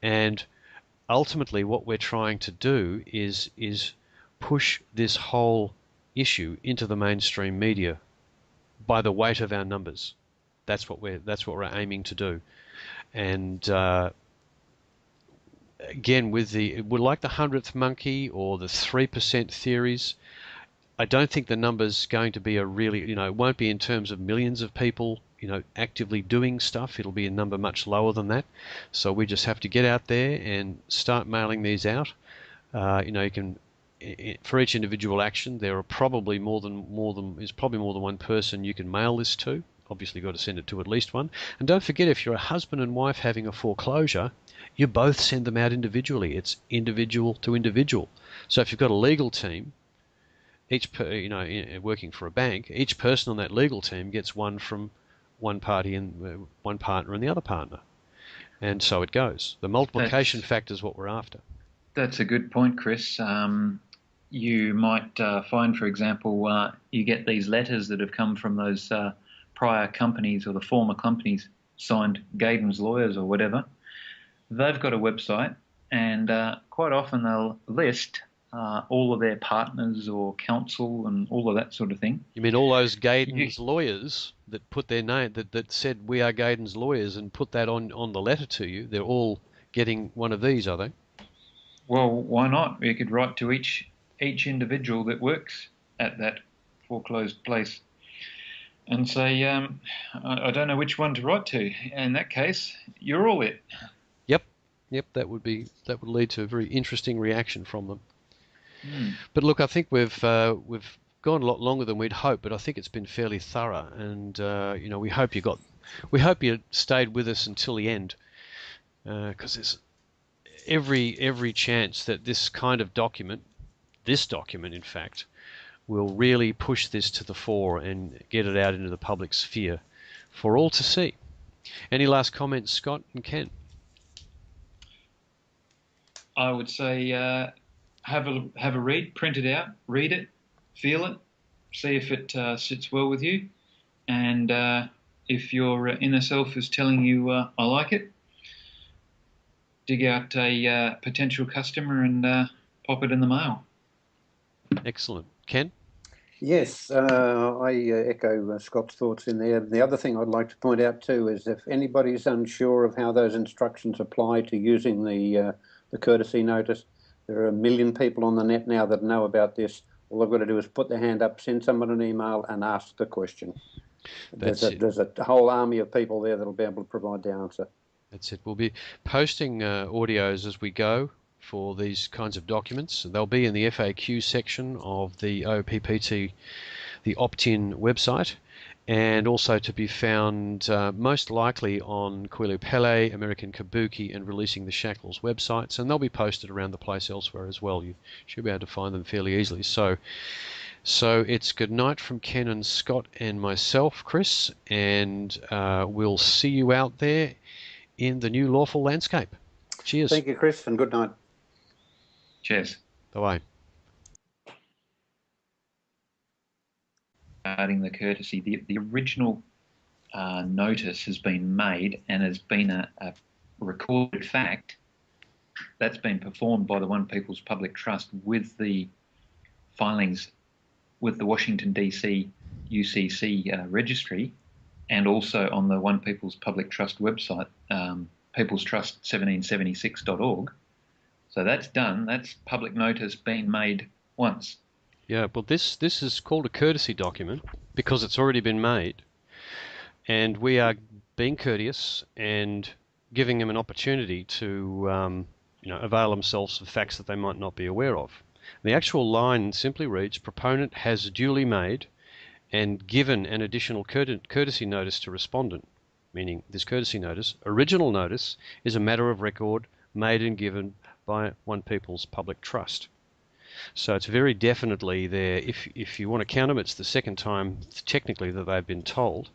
And ultimately what we're trying to do is push this whole issue into the mainstream media by the weight of our numbers. That's what we're aiming to do. And again, we're like the 100th monkey or the 3% theories. I don't think the number's going to be it won't be in terms of millions of people, actively doing stuff. It'll be a number much lower than that. So we just have to get out there and start mailing these out. You can, for each individual action, there are probably more than one person you can mail this to. Obviously, you've got to send it to at least one. And don't forget, if you're a husband and wife having a foreclosure, you both send them out individually. It's individual to individual. So if you've got a legal team, working for a bank, each person on that legal team gets one from one party and one partner and the other partner, and so it goes. The multiplication factor is what we're after. That's a good point, Chris. You might find, for example, you get these letters that have come from those prior companies or the former companies, signed Gaydon's lawyers or whatever. They've got a website, and quite often they'll list all of their partners or counsel and all of that sort of thing. You mean all those Gaydon's lawyers that put their name, that said we are Gaydon's lawyers and put that on the letter to you? They're all getting one of these, are they? Well, why not? You could write to each individual that works at that foreclosed place and say, I don't know which one to write to. In that case, you're all it. Yep, that would lead to a very interesting reaction from them. But look, I think we've gone a lot longer than we'd hoped, but I think it's been fairly thorough, and we hope you stayed with us until the end, because there's every chance that this kind of document, in fact, will really push this to the fore and get it out into the public sphere for all to see. Any last comments, Scott and Ken? I would say have a read, print it out, read it, feel it, see if it sits well with you, and if your inner self is telling you I like it, dig out a potential customer and pop it in the mail. Excellent. Ken? Yes, I echo Scott's thoughts in there. The other thing I'd like to point out too is if anybody's unsure of how those instructions apply to using the courtesy notice, there are 1 million people on the net now that know about this. All they've got to do is put their hand up, send someone an email and ask the question. There's a whole army of people there that'll be able to provide the answer. That's it. We'll be posting audios as we go for these kinds of documents. They'll be in the FAQ section of the OPPT, the opt-in website, and also to be found most likely on Kauilapele, American Kabuki, and Releasing the Shackles websites, and they'll be posted around the place elsewhere as well. You should be able to find them fairly easily. So it's good night from Ken and Scott and myself, Chris, and we'll see you out there in the new lawful landscape. Cheers. Thank you, Chris, and good night. Cheers. Bye-bye. Regarding the courtesy, the original notice has been made and has been a recorded fact that's been performed by the One People's Public Trust with the filings with the Washington DC UCC registry, and also on the One People's Public Trust website, peoplestrust1776.org. So that's done. That's public notice being made once. Yeah, well, this is called a courtesy document because it's already been made, and we are being courteous and giving them an opportunity to avail themselves of facts that they might not be aware of. The actual line simply reads, proponent has duly made and given an additional courtesy notice to respondent. meaning this courtesy notice, original notice is a matter of record made and given by one people's public trust. So it's very definitely there. If you want to count them, it's the second time technically that they've been told.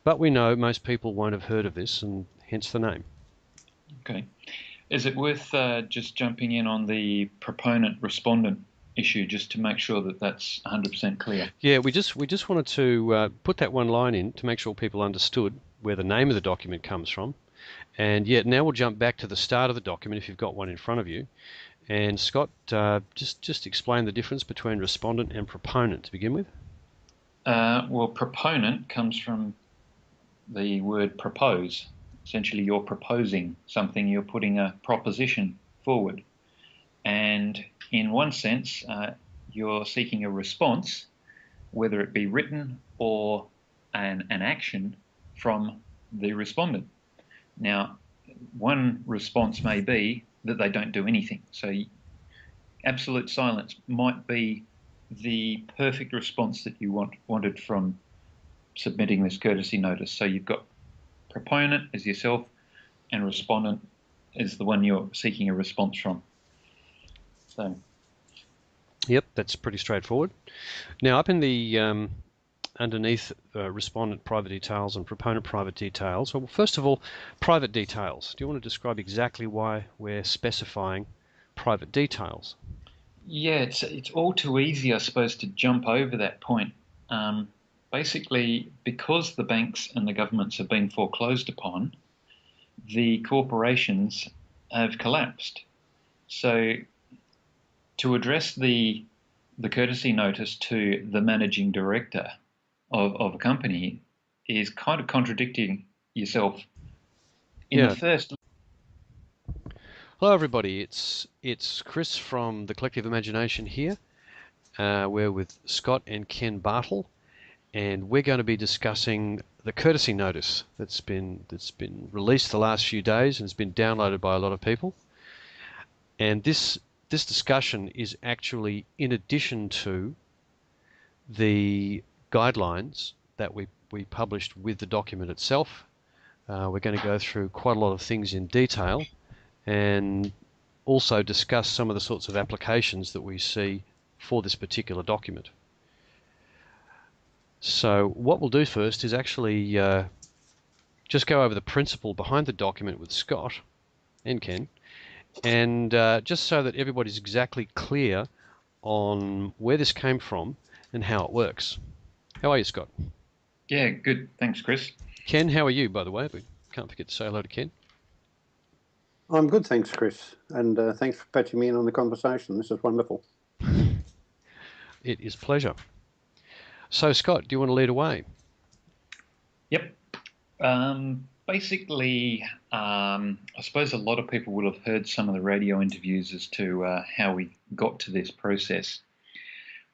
But we know most people won't have heard of this, and hence the name. Okay. Is it worth just jumping in on the proponent-respondent issue just to make sure that that's 100% clear? Yeah, we just wanted to put that one line in to make sure people understood where the name of the document comes from. And yet now we'll jump back to the start of the document if you've got one in front of you. And Scott, just explain the difference between respondent and proponent to begin with. Well, proponent comes from the word propose. Essentially, you're proposing something, you're putting a proposition forward. And in one sense, you're seeking a response, whether it be written or an action from the respondent. Now, one response may be that they don't do anything. So absolute silence might be the perfect response that you wanted from submitting this courtesy notice. So you've got proponent as yourself, and respondent is the one you're seeking a response from. So, yep, that's pretty straightforward. Now, up in the underneath respondent private details and proponent private details. Well, first of all, private details. Do you want to describe exactly why we're specifying private details? Yeah, it's all too easy, I suppose, to jump over that point. Basically, because the banks and the governments have been foreclosed upon, the corporations have collapsed. So to address the courtesy notice to the managing director of a company is kind of contradicting yourself in the first. Hello everybody, it's Chris from the Collective Imagination here. We're with Scott and Ken Bartle, and we're going to be discussing the courtesy notice that's been released the last few days and has been downloaded by a lot of people. And this discussion is actually in addition to the guidelines that we published with the document itself. We're going to go through quite a lot of things in detail and also discuss some of the sorts of applications that we see for this particular document. So what we'll do first is actually just go over the principle behind the document with Scott and Ken, and just so that everybody's exactly clear on where this came from and how it works. How are you, Scott? Yeah, good. Thanks, Chris. Ken, how are you, by the way? We can't forget to say hello to Ken. I'm good, thanks, Chris. And thanks for patching me in on the conversation. This is wonderful. It is a pleasure. So, Scott, do you want to lead away? Yep. Basically, I suppose a lot of people will have heard some of the radio interviews as to how we got to this process.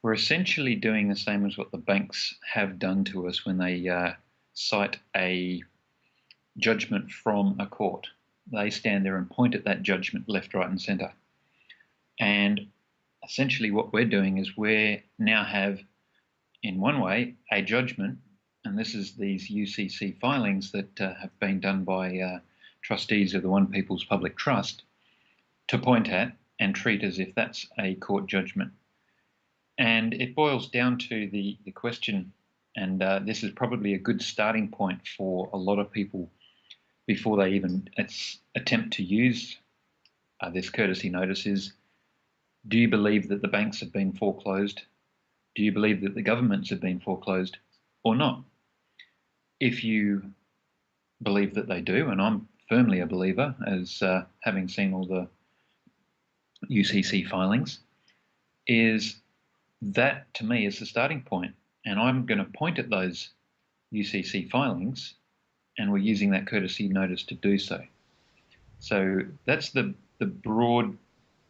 We're essentially doing the same as what the banks have done to us when they cite a judgment from a court. They stand there and point at that judgment left, right, and centre. And essentially what we're doing is we now have, in one way, a judgment, and this is these UCC filings that have been done by trustees of the One People's Public Trust, to point at and treat as if that's a court judgment. And it boils down to the question, and this is probably a good starting point for a lot of people before they even attempt to use this courtesy notice, is: do you believe that the banks have been foreclosed? Do you believe that the governments have been foreclosed or not? If you believe that they do, and I'm firmly a believer, as having seen all the UCC filings, is that to me is the starting point. And I'm going to point at those UCC filings, and we're using that courtesy notice to do so. So that's the broad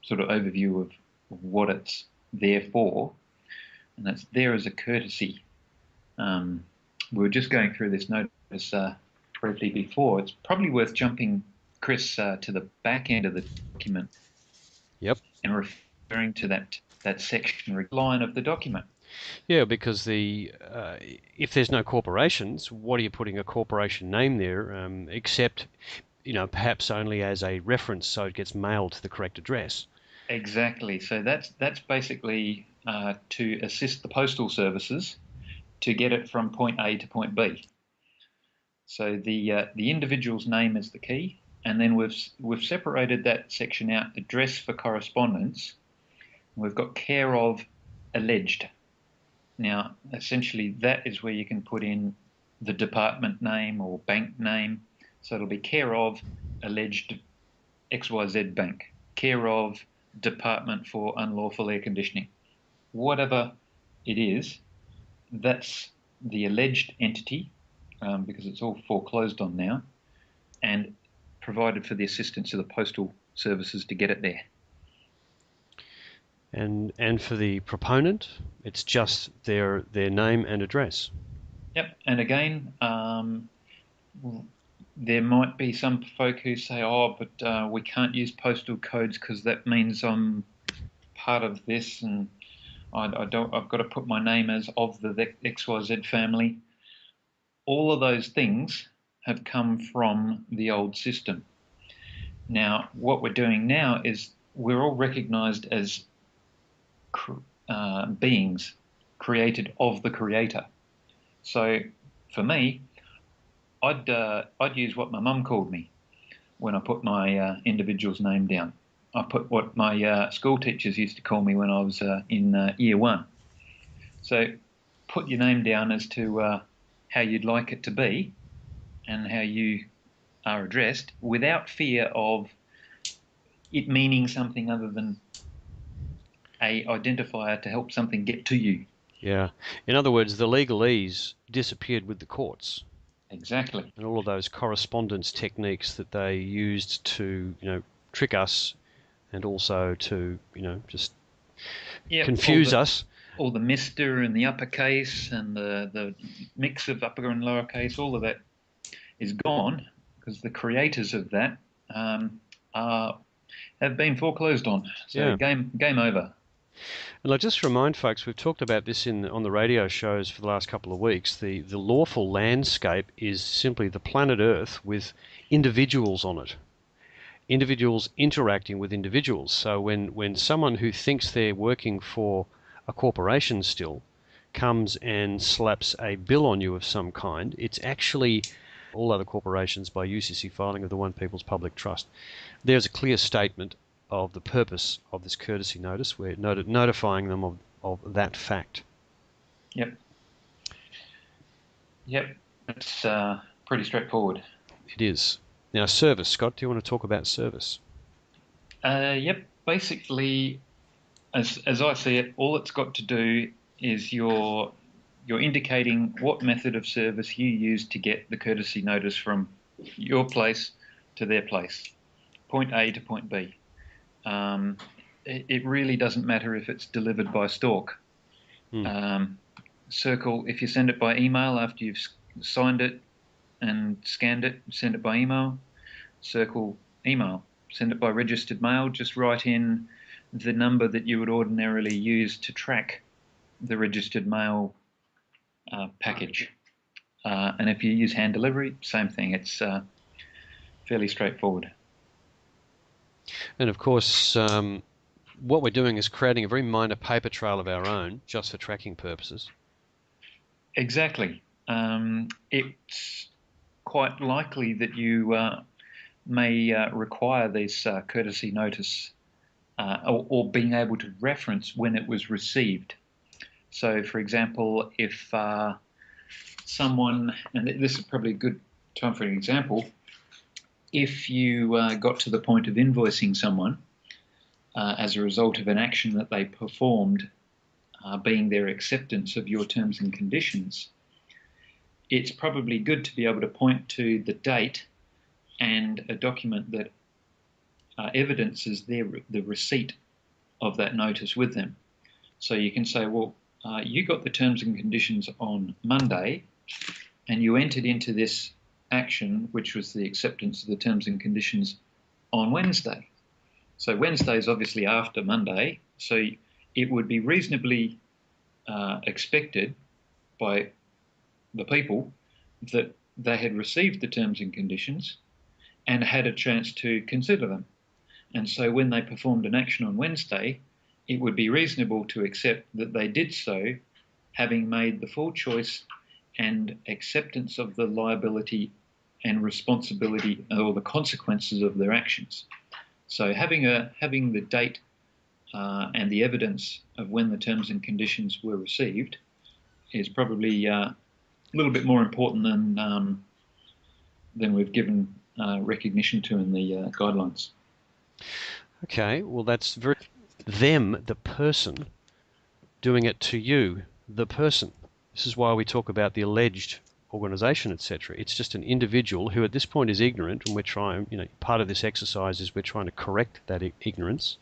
sort of overview of what it's there for, and that's there as a courtesy. We were just going through this notice briefly before. It's probably worth jumping, Chris, to the back end of the document. Yep. And referring to that section line of the document. Yeah, because if there's no corporations, what are you putting a corporation name there, except, perhaps only as a reference so it gets mailed to the correct address? Exactly. So that's basically to assist the postal services to get it from point A to point B. So the individual's name is the key, and then we've separated that section out: address for correspondence. We've got care of alleged. Now, essentially, that is where you can put in the department name or bank name. So it'll be care of alleged XYZ bank, care of department for unlawful air conditioning. Whatever it is, that's the alleged entity, because it's all foreclosed on now, and provided for the assistance of the postal services to get it there. And for the proponent, it's just their name and address. Yep. And again, there might be some folk who say, "Oh, but we can't use postal codes because that means I'm part of this, and I've got to put my name as of the XYZ family." All of those things have come from the old system. Now, what we're doing now is we're all recognised as beings created of the Creator. So, for me, I'd use what my mum called me when I put my individual's name down. I put what my school teachers used to call me when I was in year one. So, put your name down as to how you'd like it to be and how you are addressed, without fear of it meaning something other than a identifier to help something get to you. Yeah. In other words, the legalese disappeared with the courts. Exactly. And all of those correspondence techniques that they used to, trick us and also to, just confuse us. All the Mr. and the uppercase and the mix of upper and lowercase, all of that is gone because the creators of that have been foreclosed on. So game over. And I just remind folks, we've talked about this on the radio shows for the last couple of weeks. The lawful landscape is simply the planet Earth with individuals on it. Individuals interacting with individuals. So when someone who thinks they're working for a corporation still comes and slaps a bill on you of some kind, it's actually all other corporations by UCC filing of the One People's Public Trust. There's a clear statement of the purpose of this courtesy notice. We're notifying them of that fact. Yep. It's pretty straightforward. It is. Now, service. Scott, do you want to talk about service? Yep. Basically, as I see it, all it's got to do is you're indicating what method of service you use to get the courtesy notice from your place to their place, point A to point B. It really doesn't matter if it's delivered by stalk. Circle, if you send it by email after you've signed it and scanned it, send it by email. Circle email. Send it by registered mail. Just write in the number that you would ordinarily use to track the registered mail package. And if you use hand delivery, same thing. It's fairly straightforward. And of course, what we're doing is creating a very minor paper trail of our own, just for tracking purposes. Exactly. It's quite likely that you may require this courtesy notice or being able to reference when it was received. So, for example, if someone, and this is probably a good time for an example, if you got to the point of invoicing someone as a result of an action that they performed, being their acceptance of your terms and conditions, it's probably good to be able to point to the date and a document that evidences the receipt of that notice with them. So you can say, well, you got the terms and conditions on Monday and you entered into this action, which was the acceptance of the terms and conditions, on Wednesday. So Wednesday is obviously after Monday, so it would be reasonably expected by the people that they had received the terms and conditions and had a chance to consider them. And so when they performed an action on Wednesday, it would be reasonable to accept that they did so having made the full choice and acceptance of the liability and responsibility or the consequences of their actions. So having the date and the evidence of when the terms and conditions were received is probably a little bit more important than we've given recognition to in the guidelines. Okay, well that's very them, the person, doing it to you, the person. This is why we talk about the alleged organisation, etc. It's just an individual who at this point is ignorant, and we're trying, part of this exercise is we're trying to correct that ignorance,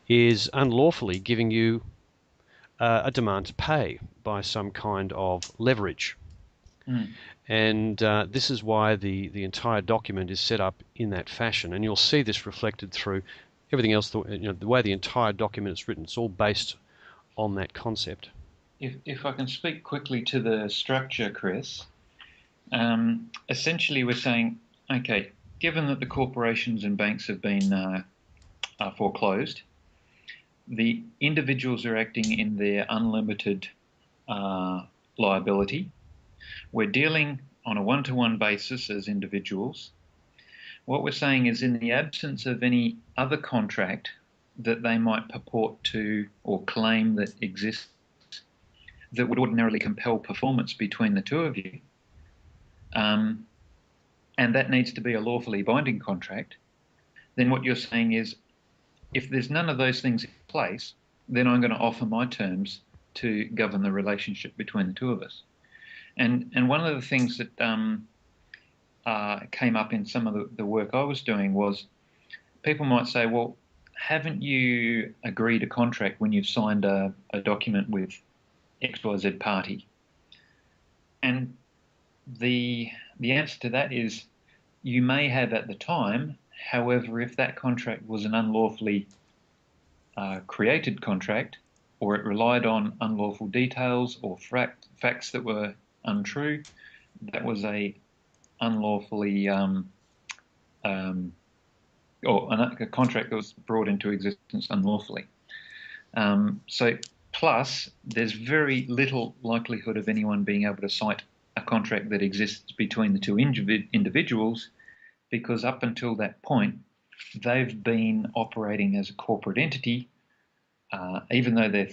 is unlawfully giving you a demand to pay by some kind of leverage. And this is why the entire document is set up in that fashion, and you'll see this reflected through everything else. The way the entire document is written, it's all based on that concept. If I can speak quickly to the structure, Chris, essentially we're saying, okay, given that the corporations and banks have been foreclosed, the individuals are acting in their unlimited liability. We're dealing on a one-to-one basis as individuals. What we're saying is, in the absence of any other contract that they might purport to or claim that exists that would ordinarily compel performance between the two of you, and that needs to be a lawfully binding contract, then what you're saying is, if there's none of those things in place, then I'm going to offer my terms to govern the relationship between the two of us. And one of the things that came up in some of the work I was doing was people might say, well, haven't you agreed a contract when you've signed a document with XYZ party? And the answer to that is you may have at the time. However, if that contract was an unlawfully created contract, or it relied on unlawful details or facts that were untrue, that was a unlawfully or a contract that was brought into existence unlawfully. So plus, there's very little likelihood of anyone being able to cite a contract that exists between the two individuals, because up until that point, they've been operating as a corporate entity, even though they're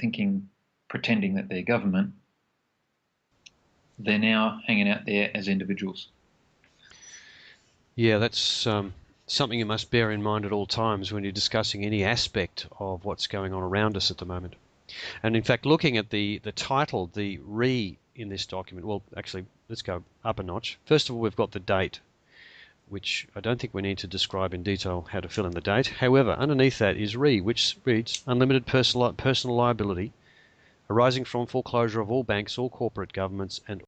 pretending that they're government. They're now hanging out there as individuals. Yeah, that's something you must bear in mind at all times when you're discussing any aspect of what's going on around us at the moment. And in fact, looking at the title, the re in this document, well, actually, let's go up a notch. First of all, we've got the date, which I don't think we need to describe in detail how to fill in the date. However, underneath that is re, which reads, unlimited personal liability arising from foreclosure of all banks, all corporate governments, and